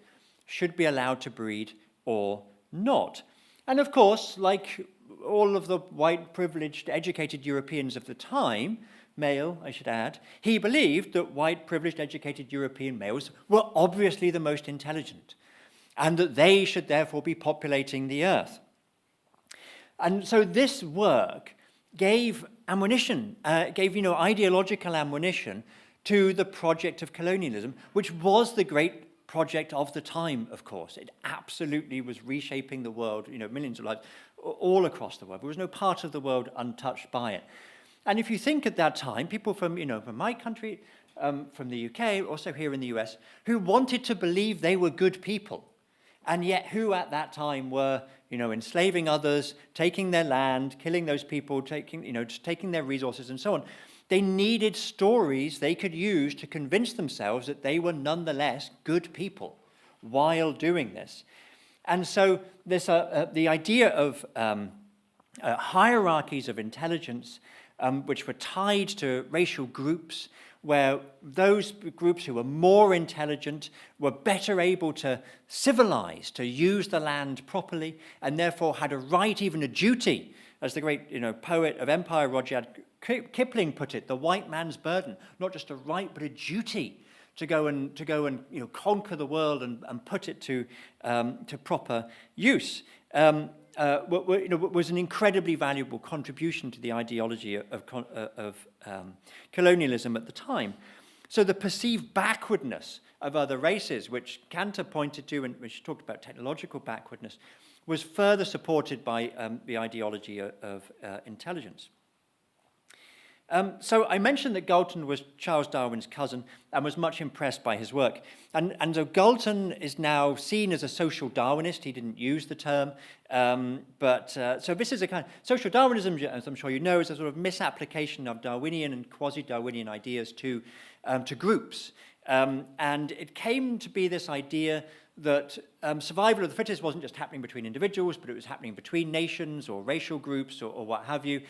should be allowed to breed or not. And of course, like all of the white, privileged, educated Europeans of the time, male, I should add, he believed that white, privileged, educated European males were obviously the most intelligent, and that they should therefore be populating the earth. And so this work gave ammunition, ideological ammunition to the project of colonialism, which was the great project of the time, of course. It absolutely was reshaping the world, millions of lives all across the world. There was no part of the world untouched by it. And if you think at that time, people from my country, from the UK, also here in the US, who wanted to believe they were good people, and yet who at that time were, enslaving others, taking their land, killing those people, taking their resources and so on. They needed stories they could use to convince themselves that they were nonetheless good people while doing this. And so this, the idea of hierarchies of intelligence, which were tied to racial groups, where those groups who were more intelligent were better able to civilize, to use the land properly, and therefore had a right, even a duty, as the great poet of empire, Rudyard Kipling put it, the white man's burden, not just a right but a duty to go and conquer the world and put it to proper use. Was an incredibly valuable contribution to the ideology of colonialism at the time. So the perceived backwardness of other races, which Kanta pointed to and which talked about technological backwardness, was further supported by the ideology of intelligence. So I mentioned that Galton was Charles Darwin's cousin and was much impressed by his work. And so Galton is now seen as a social Darwinist. He didn't use the term. So this is a kind of social Darwinism, as I'm sure you know, is a sort of misapplication of Darwinian and quasi-Darwinian ideas to groups. And it came to be this idea that survival of the fittest wasn't just happening between individuals, but it was happening between nations or racial groups or what have you.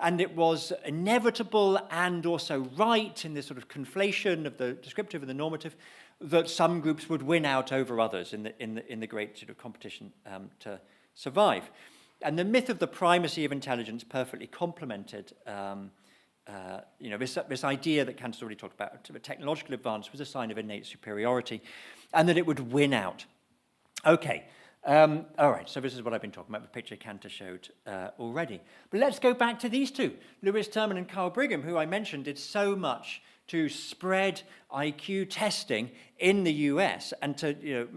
And it was inevitable and also right in this sort of conflation of the descriptive and the normative that some groups would win out over others in the great sort of competition to survive. And the myth of the primacy of intelligence perfectly complemented this idea that Kanta's already talked about. Technological advance was a sign of innate superiority, and that it would win out. Okay. All right, so this is what I've been talking about, the picture Kanta showed already. But let's go back to these two, Lewis Terman and Carl Brigham, who I mentioned did so much to spread IQ testing in the US and to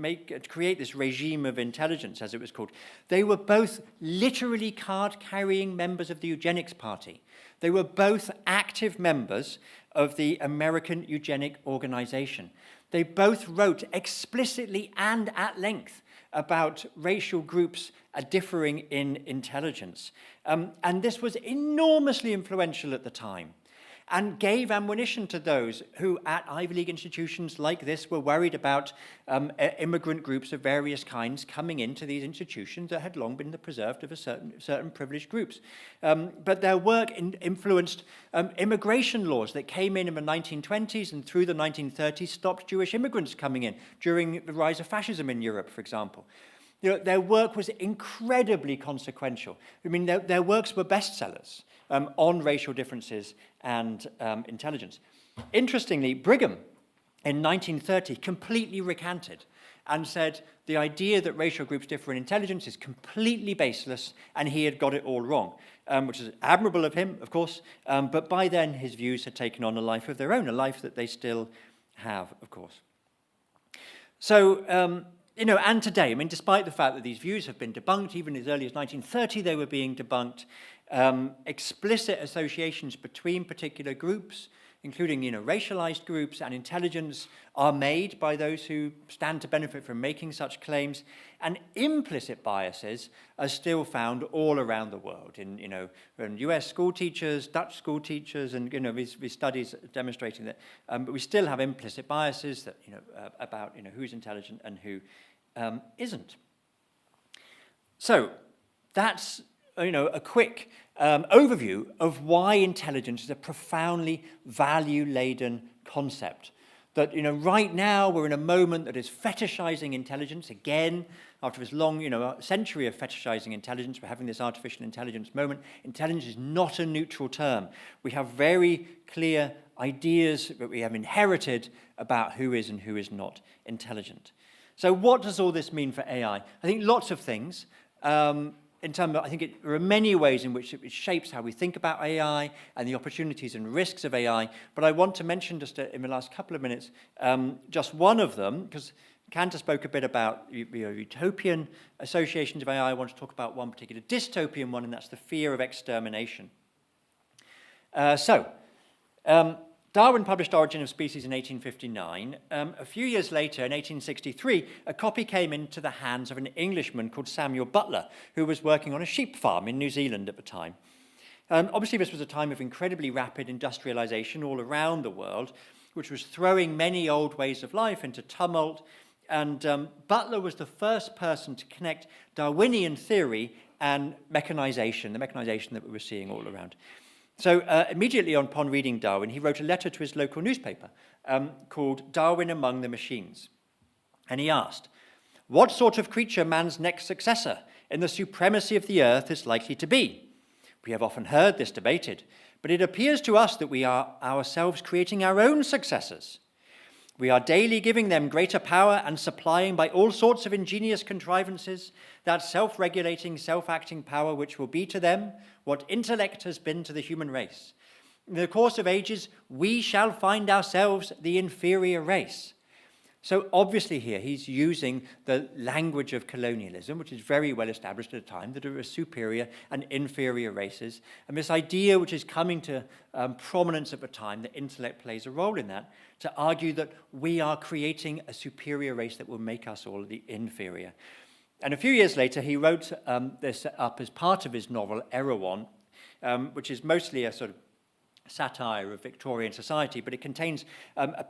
create this regime of intelligence, as it was called. They were both literally card-carrying members of the Eugenics Party. They were both active members of the American Eugenic Organization. They both wrote explicitly and at length about racial groups differing in intelligence. And this was enormously influential at the time. and gave ammunition to those who at Ivy League institutions like this were worried about immigrant groups of various kinds coming into these institutions that had long been the preserved of a certain privileged groups. But their work influenced immigration laws that came in the 1920s and through the 1930s stopped Jewish immigrants coming in during the rise of fascism in Europe, for example. You know, their work was incredibly consequential. I mean, their works were bestsellers on racial differences and intelligence. Interestingly, Brigham in 1930 completely recanted and said the idea that racial groups differ in intelligence is completely baseless, and he had got it all wrong, which is admirable of him, of course, but by then his views had taken on a life of their own, a life that they still have, of course. So, you know, and today, I mean, despite the fact that these views have been debunked, even as early as 1930 they were being debunked, explicit associations between particular groups, including, you know, racialized groups and intelligence, are made by those who stand to benefit from making such claims, and implicit biases are still found all around the world in, you know, in US school teachers, Dutch school teachers, and, you know, these studies demonstrating that, but we still have implicit biases that, you know, about, you know, who's intelligent and who isn't. So that's, you know, a quick overview of why intelligence is a profoundly value-laden concept. That, you know, right now we're in a moment that is fetishizing intelligence again. After this long, you know, century of fetishizing intelligence, we're having this artificial intelligence moment. Intelligence is not a neutral term. We have very clear ideas that we have inherited about who is and who is not intelligent. So what does all this mean for AI? I think lots of things. In terms of, I think there are many ways in which it shapes how we think about AI and the opportunities and risks of AI. But I want to mention just in the last couple of minutes just one of them, because Kanta spoke a bit about utopian associations of AI. I want to talk about one particular dystopian one, and that's the fear of extermination. Darwin published Origin of Species in 1859. A few years later, in 1863, a copy came into the hands of an Englishman called Samuel Butler, who was working on a sheep farm in New Zealand at the time. Obviously, this was a time of incredibly rapid industrialization all around the world, which was throwing many old ways of life into tumult. And Butler was the first person to connect Darwinian theory and mechanization, the mechanization that we were seeing all around. So immediately upon reading Darwin, he wrote a letter to his local newspaper called Darwin Among the Machines. And he asked, "What sort of creature man's next successor in the supremacy of the earth is likely to be? We have often heard this debated, but it appears to us that we are ourselves creating our own successors. We are daily giving them greater power and supplying by all sorts of ingenious contrivances that self-regulating, self-acting power which will be to them what intellect has been to the human race. In the course of ages, we shall find ourselves the inferior race." So obviously here he's using the language of colonialism, which is very well established at the time, that there are superior and inferior races. And this idea, which is coming to prominence at the time, that intellect plays a role in that, to argue that we are creating a superior race that will make us all the inferior. And a few years later, he wrote this up as part of his novel, Erewhon, which is mostly a sort of satire of Victorian society, but it contains a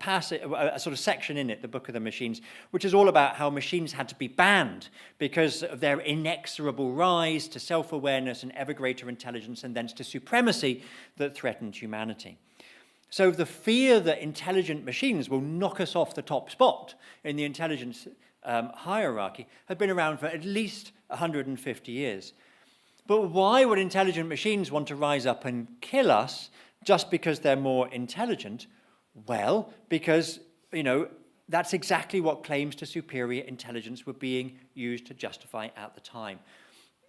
sort of section in it, the Book of the Machines, which is all about how machines had to be banned because of their inexorable rise to self-awareness and ever greater intelligence, and thence to supremacy that threatened humanity. So the fear that intelligent machines will knock us off the top spot in the intelligence hierarchy had been around for at least 150 years. But why would intelligent machines want to rise up and kill us just because they're more intelligent? Well, because, you know, that's exactly what claims to superior intelligence were being used to justify at the time.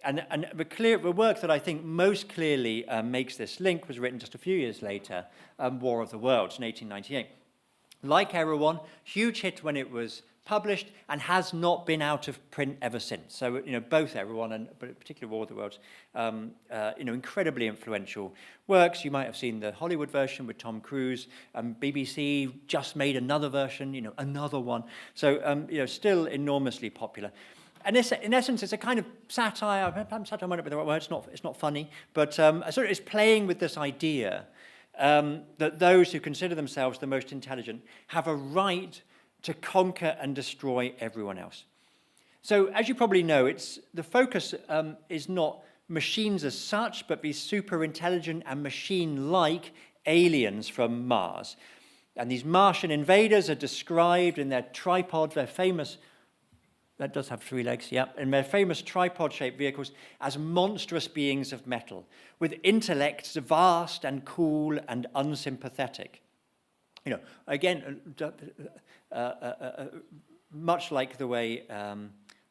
And the work that I think most clearly makes this link was written just a few years later, War of the Worlds in 1898. Like Erewhon, huge hit when it was published and has not been out of print ever since. So, you know, both Erewhon and particularly War of the Worlds, you know, incredibly influential works. You might have seen the Hollywood version with Tom Cruise. BBC just made another version, you know, another one. So, you know, still enormously popular. And this, in essence, it's a kind of satire. Satire might not be the right word. It's not funny, but sort of it's playing with this idea that those who consider themselves the most intelligent have a right to conquer and destroy everyone else. So, as you probably know, the focus is not machines as such, but these super intelligent and machine-like aliens from Mars. And these Martian invaders are described in their tripod, their famous, that does have 3 legs, yeah, in their famous tripod-shaped vehicles as monstrous beings of metal, with intellects vast and cool and unsympathetic. You know, again, much like the way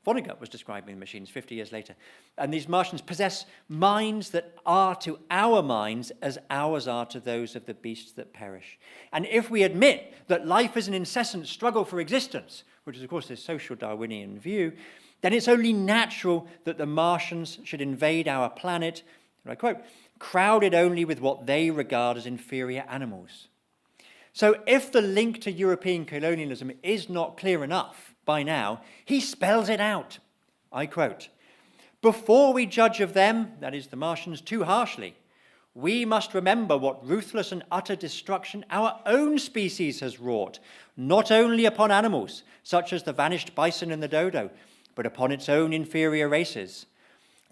Vonnegut was describing the machines 50 years later. And these Martians possess minds that are to our minds as ours are to those of the beasts that perish. And if we admit that life is an incessant struggle for existence, which is, of course, this social Darwinian view, then it's only natural that the Martians should invade our planet, and I quote, crowded only with what they regard as inferior animals. So if the link to European colonialism is not clear enough by now, he spells it out. I quote, "Before we judge of them," that is the Martians, "too harshly, we must remember what ruthless and utter destruction our own species has wrought, not only upon animals, such as the vanished bison and the dodo, but upon its own inferior races.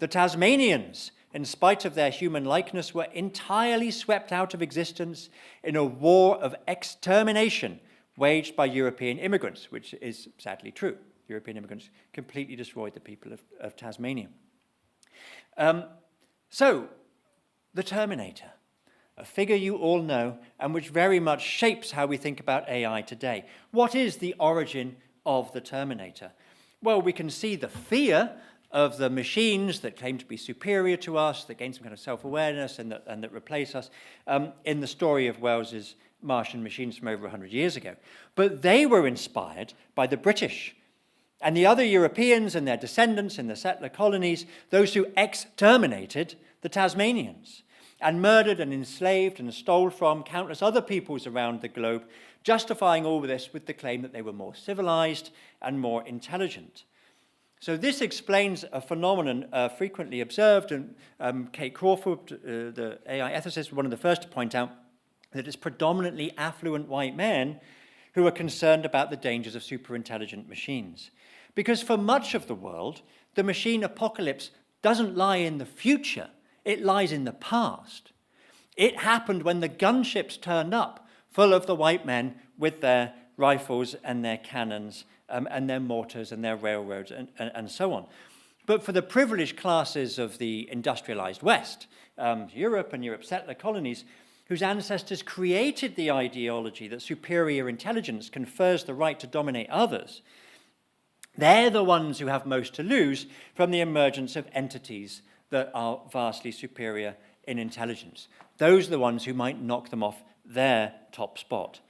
The Tasmanians, in spite of their human likeness, were entirely swept out of existence in a war of extermination waged by European immigrants," which is sadly true. European immigrants completely destroyed the people of Tasmania. So, the Terminator, a figure you all know and which very much shapes how we think about AI today. What is the origin of the Terminator? Well, we can see the fear of the machines that claim to be superior to us, that gain some kind of self-awareness and that replace us, in the story of Wells's Martian machines from over 100 years ago. But they were inspired by the British and the other Europeans and their descendants in the settler colonies, those who exterminated the Tasmanians and murdered and enslaved and stole from countless other peoples around the globe, justifying all of this with the claim that they were more civilized and more intelligent. So this explains a phenomenon frequently observed, and Kate Crawford, the AI ethicist, was one of the first to point out that it's predominantly affluent white men who are concerned about the dangers of superintelligent machines. Because for much of the world, the machine apocalypse doesn't lie in the future, it lies in the past. It happened when the gunships turned up, full of the white men with their rifles and their cannons and their mortars and their railroads and so on. But for the privileged classes of the industrialized West, Europe and Europe's settler colonies, whose ancestors created the ideology that superior intelligence confers the right to dominate others, they're the ones who have most to lose from the emergence of entities that are vastly superior in intelligence. Those are the ones who might knock them off their top spot.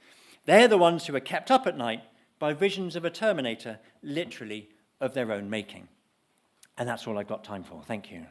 They're the ones who are kept up at night by visions of a Terminator, literally of their own making. And that's all I've got time for. Thank you.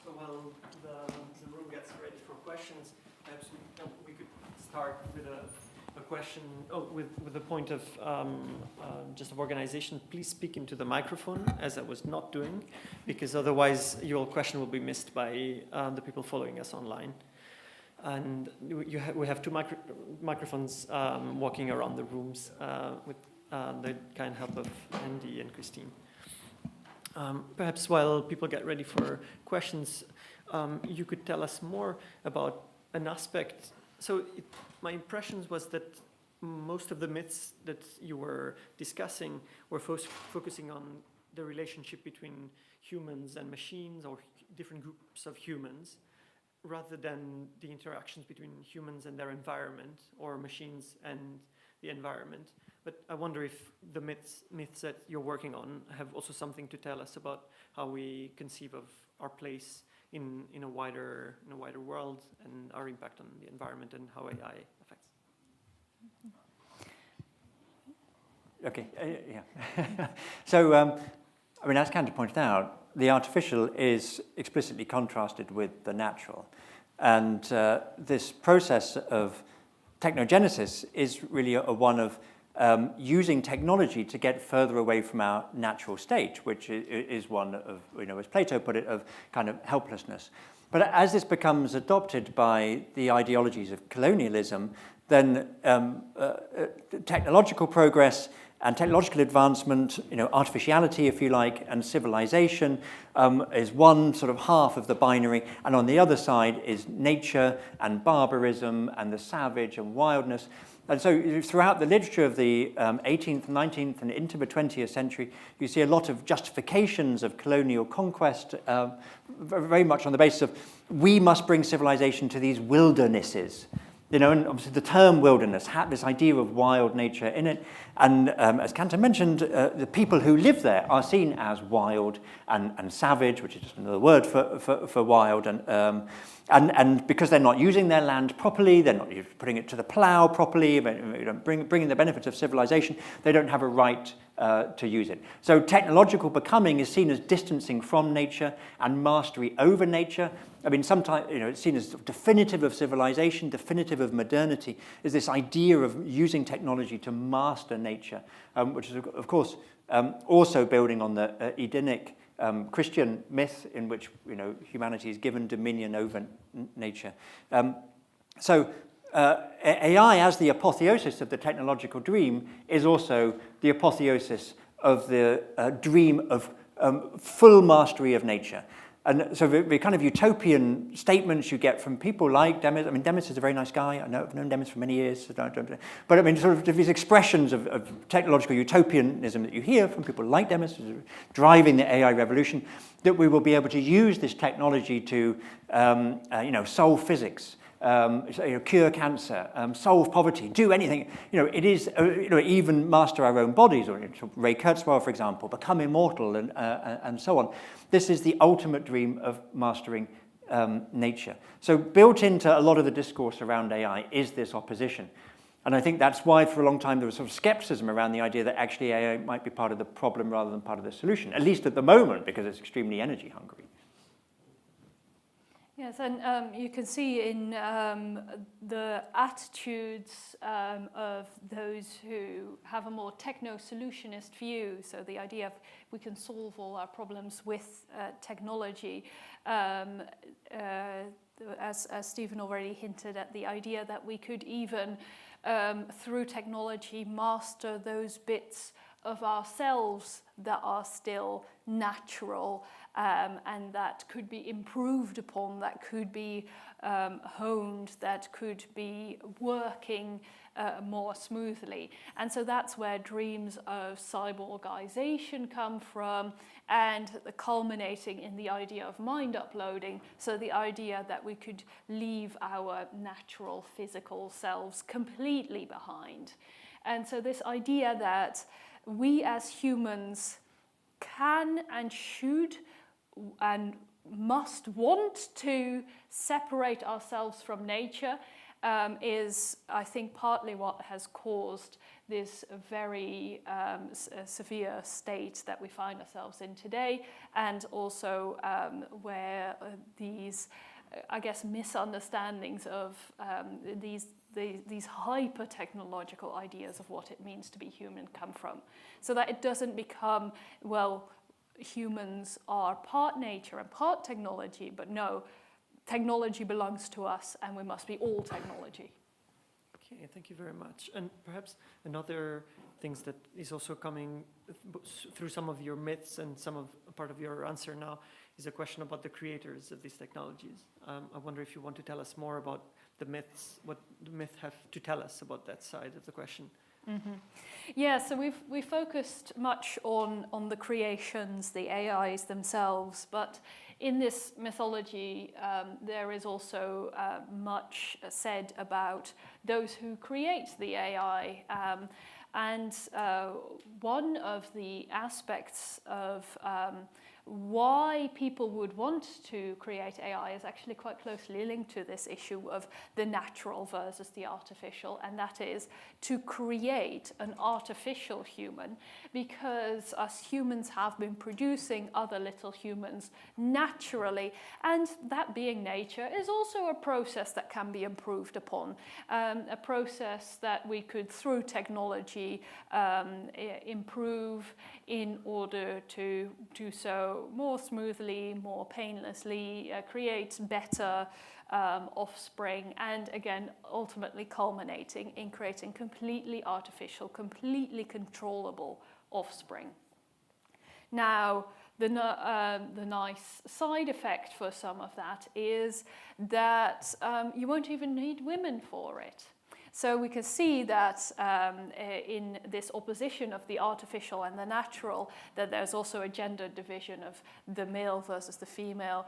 While the room gets ready for questions, perhaps we could start with a question, with the point of just of organization. Please speak into the microphone, as I was not doing, because otherwise your question will be missed by the people following us online. And we have two microphones walking around the rooms with the kind help of Andy and Christine. Perhaps while people get ready for questions, you could tell us more about an aspect. So my impression was that most of the myths that you were discussing were focusing on the relationship between humans and machines, or different groups of humans, rather than the interactions between humans and their environment, or machines and the environment. But I wonder if the myths that you're working on have also something to tell us about how we conceive of our place in a wider world, and our impact on the environment and how AI affects. Okay, yeah. So, I mean, as Kanta pointed out, the artificial is explicitly contrasted with the natural. And this process of technogenesis is really a one of using technology to get further away from our natural state, which is one of, as Plato put it, of kind of helplessness. But as this becomes adopted by the ideologies of colonialism, then technological progress and technological advancement, artificiality, if you like, and civilization is one sort of half of the binary, and on the other side is nature and barbarism and the savage and wildness. And so throughout the literature of the 18th, 19th, and into the 20th century, you see a lot of justifications of colonial conquest, very much on the basis of we must bring civilization to these wildernesses. And obviously the term wilderness had this idea of wild nature in it. And as Kanta mentioned, the people who live there are seen as wild and savage, which is just another word for wild. And because they're not using their land properly, they're not putting it to the plow properly, bringing the benefits of civilization, they don't have a right to use it. So technological becoming is seen as distancing from nature and mastery over nature. I mean, sometimes it's seen as definitive of civilization, definitive of modernity, is this idea of using technology to master nature, which is, of course, also building on the Edenic Christian myth in which humanity is given dominion over nature. So AI, as the apotheosis of the technological dream, is also the apotheosis of the dream of full mastery of nature. And so the kind of utopian statements you get from people like Demis, I mean, Demis is a very nice guy. I've known Demis for many years. So but I mean, sort of these expressions of technological utopianism that you hear from people like Demis, driving the AI revolution, that we will be able to use this technology to, solve physics, cure cancer, solve poverty, do anything. It is, even master our own bodies, or Ray Kurzweil, for example, become immortal and so on. This is the ultimate dream of mastering nature. So built into a lot of the discourse around AI is this opposition. And I think that's why for a long time there was sort of skepticism around the idea that actually AI might be part of the problem rather than part of the solution, at least at the moment, because it's extremely energy hungry. Yes, and you can see in the attitudes of those who have a more techno-solutionist view, so the idea of we can solve all our problems with technology, as Stephen already hinted at, the idea that we could even, through technology, master those bits of ourselves that are still natural, and that could be improved upon, that could be honed, that could be working more smoothly. And so that's where dreams of cyborgization come from, and culminating in the idea of mind uploading, so the idea that we could leave our natural physical selves completely behind. And so this idea that we as humans can and should and must want to separate ourselves from nature is, I think, partly what has caused this very severe state that we find ourselves in today, and also where these, I guess, misunderstandings of these hyper-technological ideas of what it means to be human come from. So that it doesn't become, well, humans are part nature and part technology, but no, technology belongs to us and we must be all technology. Okay, thank you very much. And perhaps another things that is also coming through some of your myths and some of part of your answer now is a question about the creators of these technologies. I wonder if you want to tell us more about the myths, what the myths have to tell us about that side of the question. Mm-hmm. Yeah, so we've focused much on the creations, the AIs themselves, but in this mythology, there is also much said about those who create the AI. And one of the aspects of why people would want to create AI is actually quite closely linked to this issue of the natural versus the artificial, and that is to create an artificial human, because us humans have been producing other little humans naturally, and that being nature is also a process that can be improved upon, a process that we could, through technology, improve in order to do so more smoothly, more painlessly, create better offspring, and again, ultimately culminating in creating completely artificial, completely controllable offspring. Now, the nice side effect for some of that is that you won't even need women for it. So we can see that in this opposition of the artificial and the natural, that there's also a gender division of the male versus the female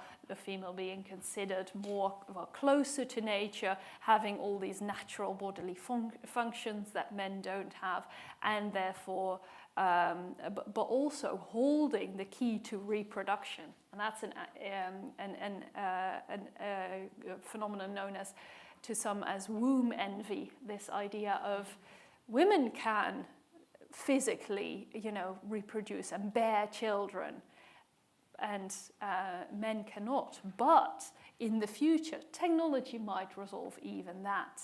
being considered more closer to nature, having all these natural bodily functions that men don't have, and therefore, but also holding the key to reproduction. And that's a phenomenon known as, to some, as womb envy, this idea of women can physically, reproduce and bear children, and men cannot. But in the future, technology might resolve even that.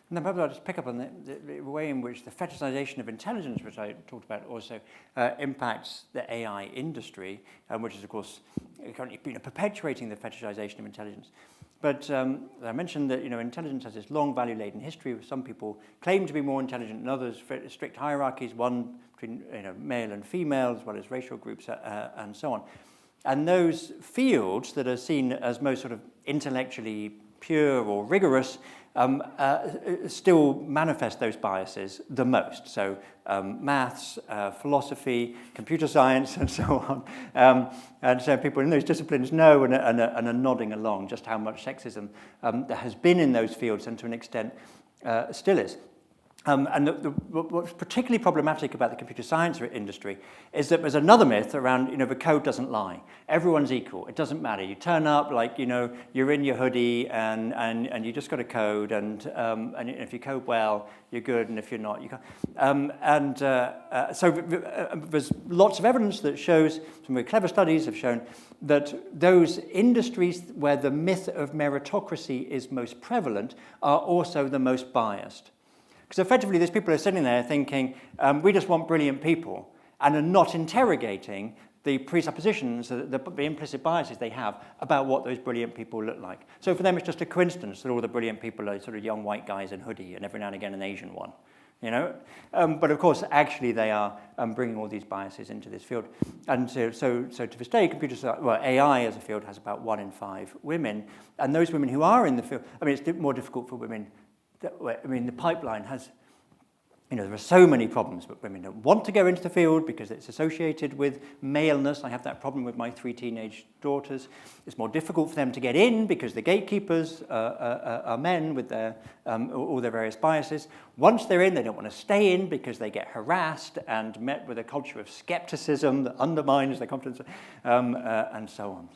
And then perhaps I'll just pick up on the way in which the fetishization of intelligence, which I talked about also, impacts the AI industry, which is, of course, currently perpetuating the fetishization of intelligence. But I mentioned that intelligence has this long value-laden history. Where some people claim to be more intelligent than others, strict hierarchies, one between male and female, as well as racial groups, and so on. And those fields that are seen as most sort of intellectually pure or rigorous still manifest those biases the most. So maths, philosophy, computer science, and so on. And so people in those disciplines know and are nodding along just how much sexism there has been in those fields, and to an extent still is. And what's particularly problematic about the computer science industry is that there's another myth around, the code doesn't lie. Everyone's equal. It doesn't matter. You turn up like, you're in your hoodie and you just got to code, and if you code well, you're good, and if you're not, you can't. So there's lots of evidence that shows, some very clever studies have shown, that those industries where the myth of meritocracy is most prevalent are also the most biased. Because effectively, these people are sitting there thinking, we just want brilliant people, and are not interrogating the presuppositions, the implicit biases they have about what those brilliant people look like. So for them, it's just a coincidence that all the brilliant people are sort of young white guys in hoodie, and every now and again an Asian one. But of course, actually, they are bringing all these biases into this field. And so to this day, AI as a field has about 1 in 5 women, and those women who are in the field, it's more difficult for women. The pipeline has, there are so many problems, but women don't want to go into the field because it's associated with maleness. I have that problem with my 3 teenage daughters. It's more difficult for them to get in because the gatekeepers are men with all their various biases. Once they're in, they don't want to stay in because they get harassed and met with a culture of skepticism that undermines their confidence, and so on.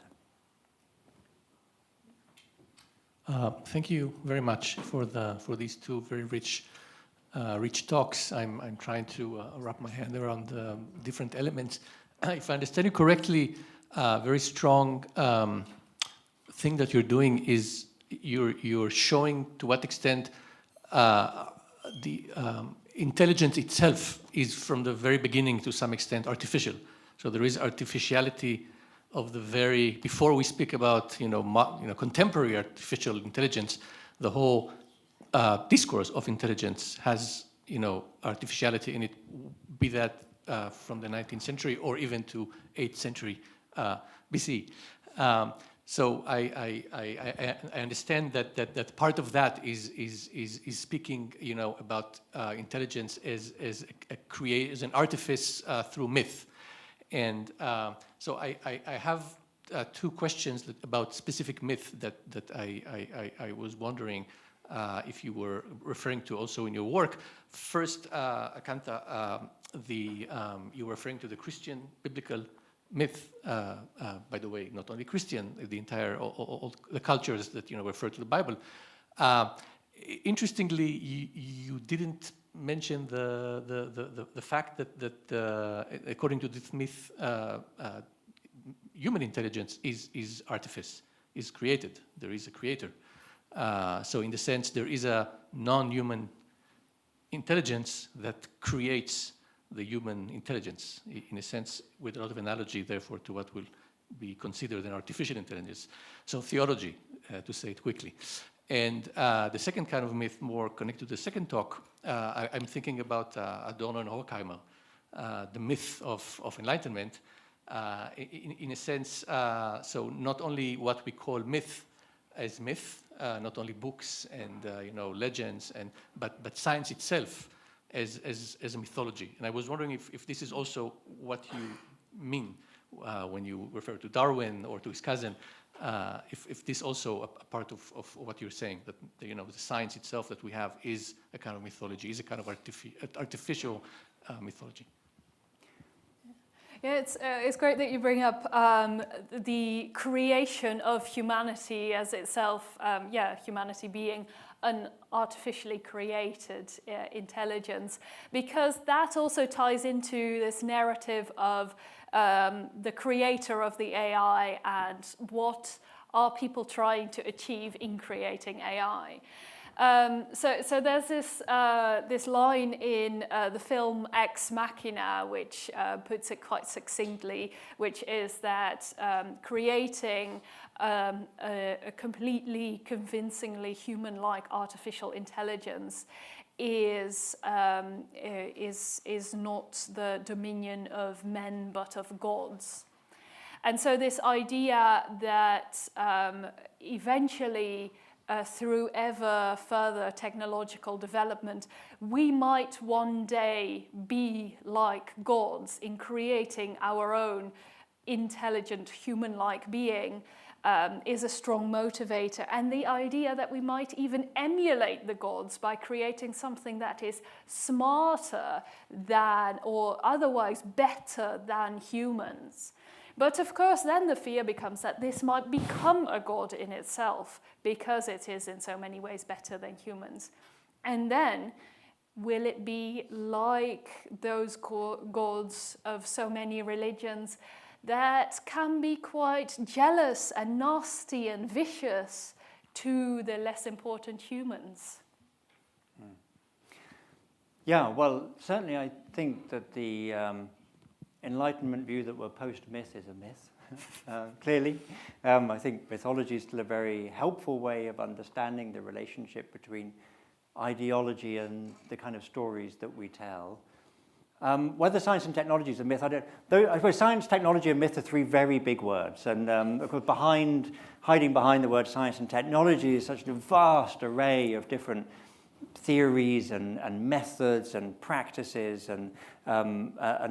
Thank you very much for these 2 very rich talks. I'm trying to wrap my hand around the different elements. If I understand you correctly, a very strong thing that you're doing is you're showing to what extent the intelligence itself is from the very beginning to some extent artificial. So there is artificiality of the very, before we speak about contemporary artificial intelligence, the whole discourse of intelligence has artificiality in it, be that from the 19th century or even to 8th century BC. So I understand that part of that is speaking about intelligence as an artifice through myth. And so I have two questions about specific myth that I was wondering if you were referring to also in your work. First, Kanta, you were referring to the Christian biblical myth. By the way, not only Christian, the entire all the cultures that refer to the Bible. Interestingly, you didn't mention the fact that according to this myth, human intelligence is artifice, is created. There is a creator. So in the sense, there is a non-human intelligence that creates the human intelligence, in a sense, with a lot of analogy, therefore, to what will be considered an artificial intelligence. So theology, to say it quickly. And the second kind of myth, more connected to the second talk, I'm thinking about Adorno and Horkheimer, the myth of Enlightenment, in a sense, so not only what we call myth as myth, not only books and legends, but science itself as a mythology. And I was wondering if this is also what you mean when you refer to Darwin or to his cousin, if this also a part of what you're saying, that the science itself that we have is a kind of mythology, is a kind of artificial mythology. Yeah, it's great that you bring up the creation of humanity as itself, humanity being an artificially created intelligence, because that also ties into this narrative of the creator of the AI and what are people trying to achieve in creating AI. So there's this line in the film Ex Machina, which puts it quite succinctly, which is that creating a completely convincingly human-like artificial intelligence is not the dominion of men but of gods. And so this idea that eventually through ever further technological development, we might one day be like gods in creating our own intelligent human-like being is a strong motivator. And the idea that we might even emulate the gods by creating something that is smarter than or otherwise better than humans. But of course, then the fear becomes that this might become a god in itself because it is in so many ways better than humans. And then, will it be like those gods of so many religions that can be quite jealous and nasty and vicious to the less important humans? Yeah, well, certainly I think that the Enlightenment view that we're post-myth is a myth, clearly. I think mythology is still a very helpful way of understanding the relationship between ideology and the kind of stories that we tell. Whether science and technology is a myth, I suppose science, technology, and myth are three very big words. And of course, hiding behind the word science and technology is such a vast array of different theories and methods and practices and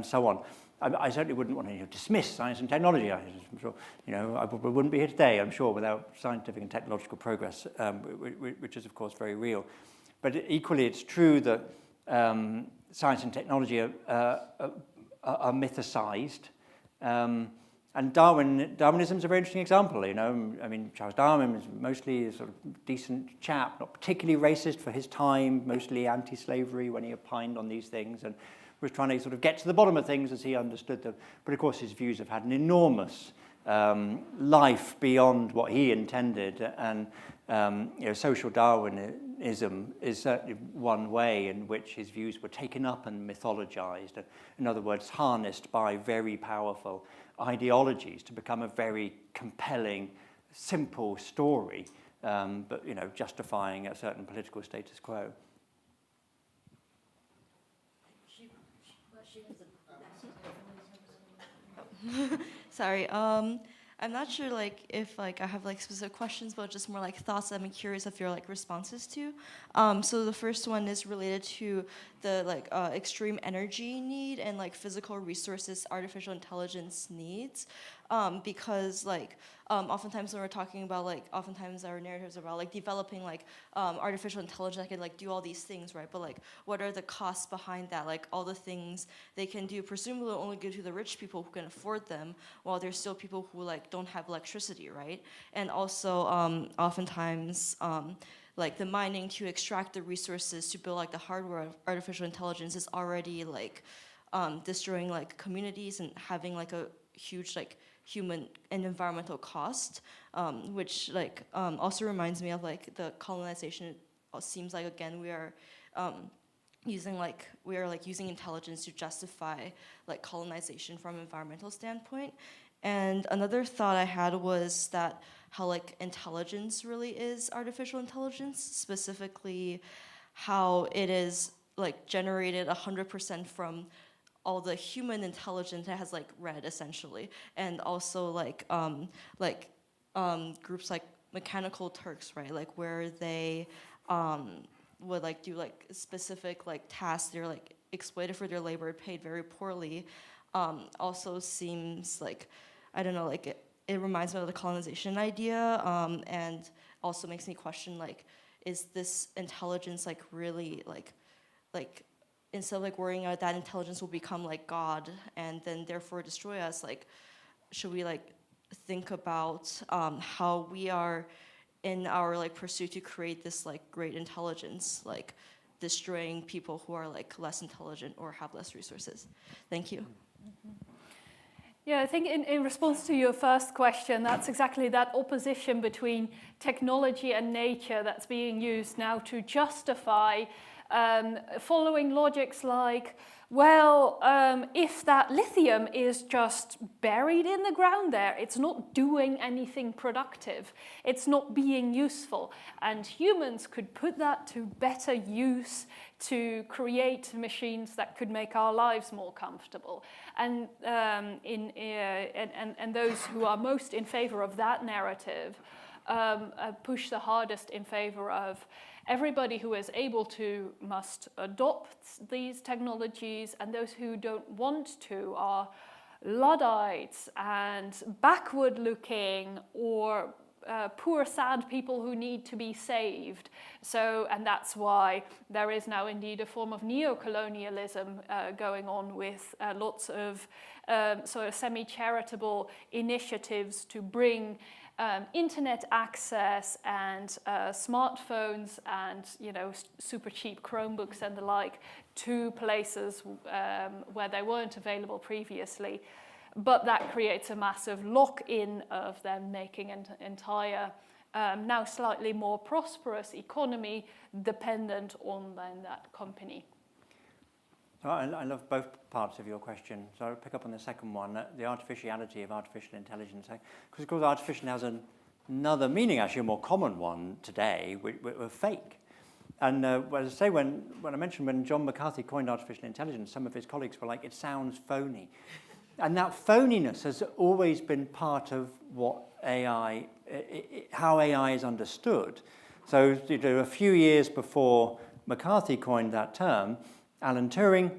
so on. I certainly wouldn't want to dismiss science and technology. I'm sure, I wouldn't be here today, I'm sure, without scientific and technological progress, which is, of course, very real. But equally, it's true that science and technology are mythicized. And Darwinism is a very interesting example. I mean, Charles Darwin was mostly a sort of decent chap, not particularly racist for his time, mostly anti-slavery when he opined on these things, and was trying to sort of get to the bottom of things as he understood them. But of course, his views have had an enormous life beyond what he intended, and social Darwinism is certainly one way in which his views were taken up and mythologized. In other words, harnessed by very powerful ideologies to become a very compelling, simple story, but justifying a certain political status quo. Sorry. I'm not sure like if like I have like specific questions, but just more like thoughts that I'm curious of your like responses to. So the first one is related to the like extreme energy need and like physical resources artificial intelligence needs, because like oftentimes when we're talking about like oftentimes our narratives are about like developing like artificial intelligence that can like do all these things, right? But like what are the costs behind that? Like all the things they can do presumably only go to the rich people who can afford them, while there's still people who like don't have electricity, right? And also oftentimes like the mining to extract the resources to build like the hardware of artificial intelligence is already like destroying like communities and having like a huge like human and environmental cost, which like also reminds me of like the colonization. It seems like again we are using intelligence to justify like colonization from an environmental standpoint. And another thought I had was that how like intelligence really is artificial intelligence, specifically how it is like generated 100% from all the human intelligence that has like read essentially, and also like groups like Mechanical Turks, right? Like where they would like do like specific like tasks. They're like exploited for their labor, paid very poorly. Also seems like, I don't know, like it reminds me of the colonization idea, and also makes me question like, is this intelligence like really like instead of like worrying about that intelligence will become like God and then therefore destroy us, like should we like think about how we are in our like pursuit to create this like great intelligence, like destroying people who are like less intelligent or have less resources? Thank you. Yeah, I think in response to your first question, that's exactly that opposition between technology and nature that's being used now to justify following logics like, well, if that lithium is just buried in the ground there, it's not doing anything productive, it's not being useful, and humans could put that to better use to create machines that could make our lives more comfortable. And and those who are most in favor of that narrative push the hardest in favor of everybody who is able to must adopt these technologies, and those who don't want to are Luddites and backward-looking or poor, sad people who need to be saved. So, and that's why there is now indeed a form of neo-colonialism going on with lots of sort of semi-charitable initiatives to bring internet access and smartphones and super cheap Chromebooks and the like to places where they weren't available previously. But that creates a massive lock-in of them making an entire, now slightly more prosperous economy dependent on then that company. So I love both parts of your question. So I'll pick up on the second one, the artificiality of artificial intelligence. Because of course artificial has another meaning, actually a more common one today, we're fake. And well, as I say, when I mentioned when John McCarthy coined artificial intelligence, some of his colleagues were like, it sounds phony. And that phoniness has always been part of what AI, how AI is understood. So a few years before McCarthy coined that term, Alan Turing,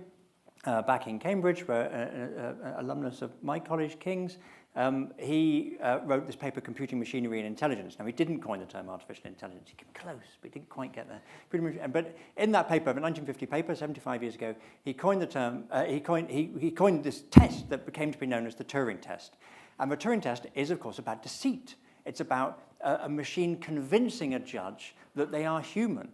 back in Cambridge, an alumnus of my college, King's, he wrote this paper, Computing Machinery and Intelligence. Now, he didn't coin the term artificial intelligence. He came close, but he didn't quite get there. But in that paper, the 1950 paper, 75 years ago, he coined the term, he coined this test that became to be known as the Turing test. And the Turing test is, of course, about deceit. It's about a machine convincing a judge that they are human.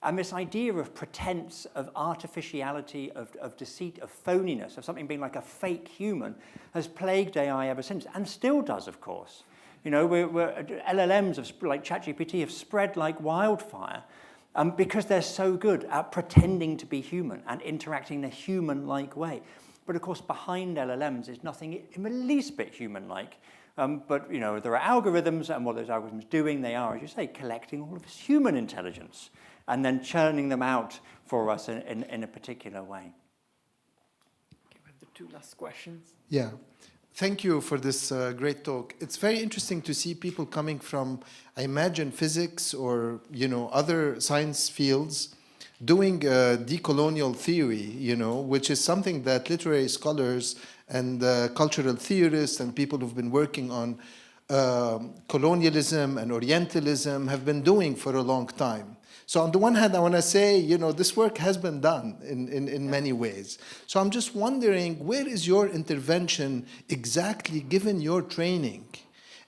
And this idea of pretense, of artificiality, of deceit, of phoniness, of something being like a fake human has plagued AI ever since, and still does, of course. LLMs like ChatGPT have spread like wildfire because they're so good at pretending to be human and interacting in a human-like way. But of course, behind LLMs is nothing in the least bit human-like. But there are algorithms, and what those algorithms doing, they are, as you say, collecting all of this human intelligence and then churning them out for us in a particular way. Okay, we have the two last questions. Yeah. Thank you for this great talk. It's very interesting to see people coming from, I imagine, physics or other science fields doing decolonial theory, which is something that literary scholars and cultural theorists and people who've been working on colonialism and Orientalism have been doing for a long time. So on the one hand, I want to say, this work has been done in many ways. So I'm just wondering, where is your intervention exactly given your training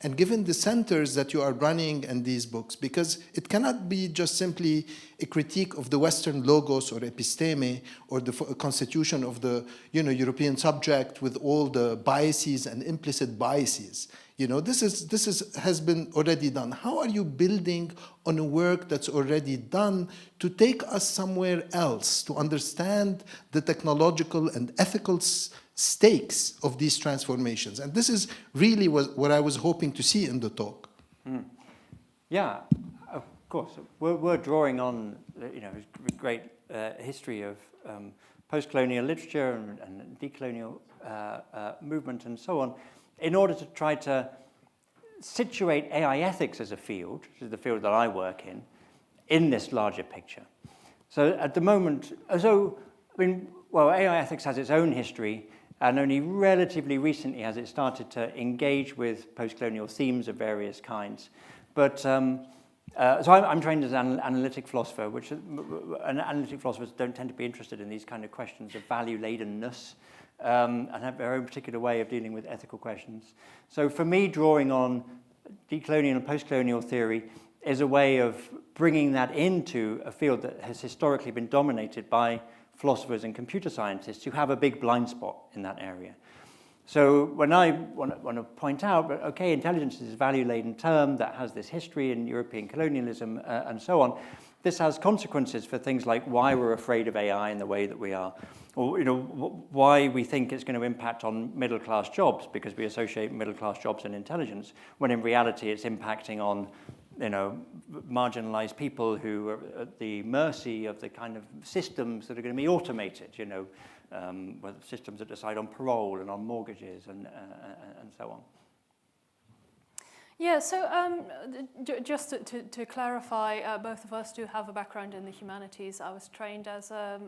and given the centers that you are running and these books? Because it cannot be just simply a critique of the Western logos or episteme or the constitution of the European subject with all the biases and implicit biases. This has been already done. How are you building on a work that's already done to take us somewhere else, to understand the technological and ethical stakes of these transformations? And this is really what I was hoping to see in the talk. Yeah, of course. We're drawing on a great history of post-colonial literature and decolonial movement and so on, in order to try to situate AI ethics as a field, which is the field that I work in this larger picture. So at the moment, AI ethics has its own history, and only relatively recently has it started to engage with post-colonial themes of various kinds. But so I'm trained as an analytic philosopher, and analytic philosophers don't tend to be interested in these kind of questions of value-ladenness, and have their own particular way of dealing with ethical questions. So for me, drawing on decolonial and post-colonial theory is a way of bringing that into a field that has historically been dominated by philosophers and computer scientists who have a big blind spot in that area. So when I want to point out, okay, intelligence is a value-laden term that has this history in European colonialism and so on, this has consequences for things like why we're afraid of AI in the way that we are, or why we think it's going to impact on middle-class jobs because we associate middle-class jobs and intelligence, when in reality it's impacting on marginalized people who are at the mercy of the kind of systems that are going to be automated, whether systems that decide on parole and on mortgages and so on. Yeah, so just to clarify, both of us do have a background in the humanities. I was trained as a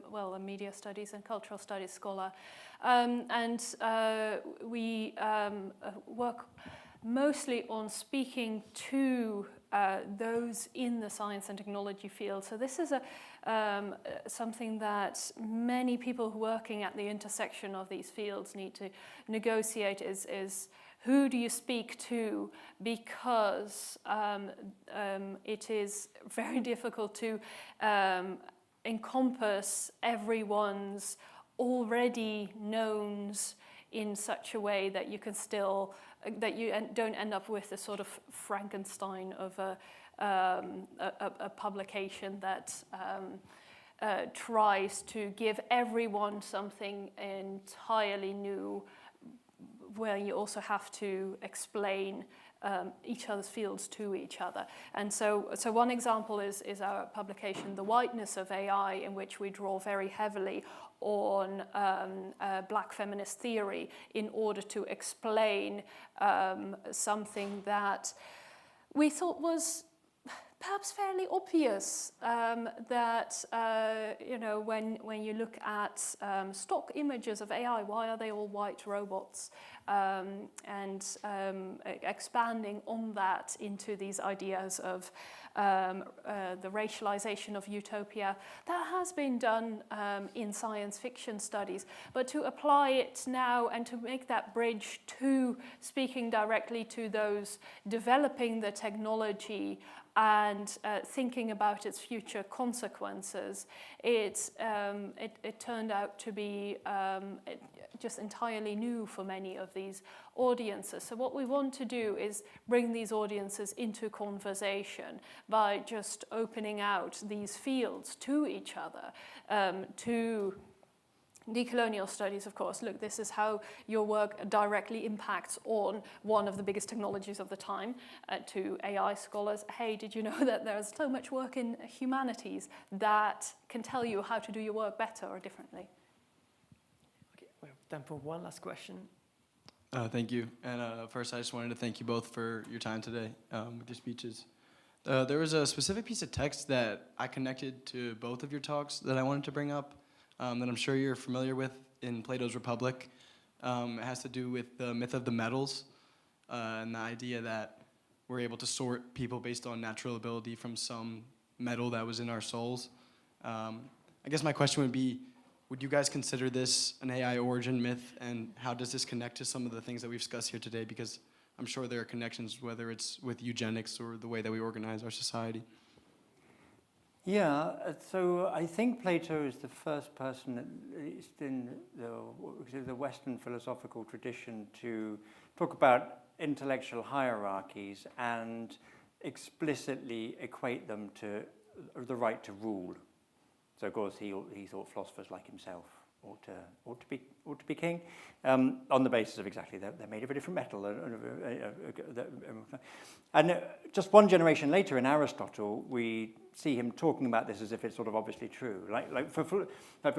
media studies and cultural studies scholar, and we work mostly on speaking to those in the science and technology field. So this is something that many people working at the intersection of these fields need to negotiate is who do you speak to, because it is very difficult to encompass everyone's already knowns in such a way that you can still, that you don't end up with a sort of Frankenstein of a publication that tries to give everyone something entirely new, where you also have to explain each other's fields to each other. And so one example is our publication, The Whiteness of AI, in which we draw very heavily on black feminist theory in order to explain something that we thought was perhaps fairly obvious, that when you look at stock images of AI, why are they all white robots? And expanding on that into these ideas of the racialization of utopia, that has been done in science fiction studies, but to apply it now and to make that bridge to speaking directly to those developing the technology and thinking about its future consequences, it turned out to be just entirely new for many of these audiences. So what we want to do is bring these audiences into conversation by just opening out these fields to each other, to decolonial studies, of course. Look, this is how your work directly impacts on one of the biggest technologies of the time. To AI scholars, hey, did you know that there's so much work in humanities that can tell you how to do your work better or differently? Okay, we have time for one last question. Thank you. And first, I just wanted to thank you both for your time today with your speeches. There was a specific piece of text that I connected to both of your talks that I wanted to bring up that I'm sure you're familiar with in Plato's Republic. It has to do with the myth of the metals and the idea that we're able to sort people based on natural ability from some metal that was in our souls. I guess my question would be, would you guys consider this an AI origin myth, and how does this connect to some of the things that we've discussed here today? Because I'm sure there are connections, whether it's with eugenics or the way that we organize our society. Yeah, so I think Plato is the first person, at least in the Western philosophical tradition, to talk about intellectual hierarchies and explicitly equate them to the right to rule. So of course he thought philosophers like himself ought to be king, on the basis of exactly they're made of a different metal. And just one generation later in Aristotle, we see him talking about this as if it's sort of obviously true. Like for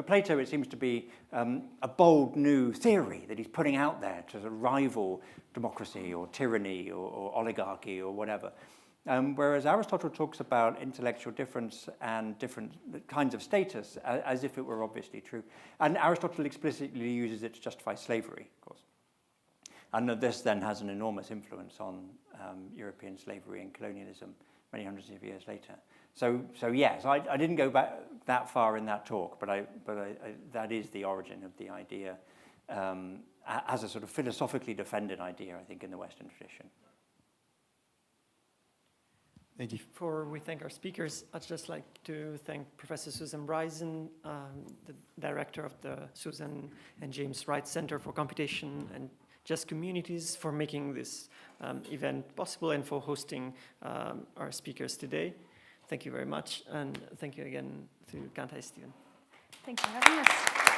Plato, it seems to be a bold new theory that he's putting out there to sort of rival democracy or tyranny or oligarchy or whatever. Whereas Aristotle talks about intellectual difference and different kinds of status as if it were obviously true. And Aristotle explicitly uses it to justify slavery, of course. And this then has an enormous influence on European slavery and colonialism many hundreds of years later. So yes, I didn't go back that far in that talk, but that is the origin of the idea as a sort of philosophically defended idea, I think, in the Western tradition. Thank you. Before we thank our speakers, I'd just like to thank Professor Susan Bryson, the director of the Susan and James Wright Center for Computation and Just Communities, for making this event possible and for hosting our speakers today. Thank you very much, and thank you again to Kanta and Steven. Thank you for having us.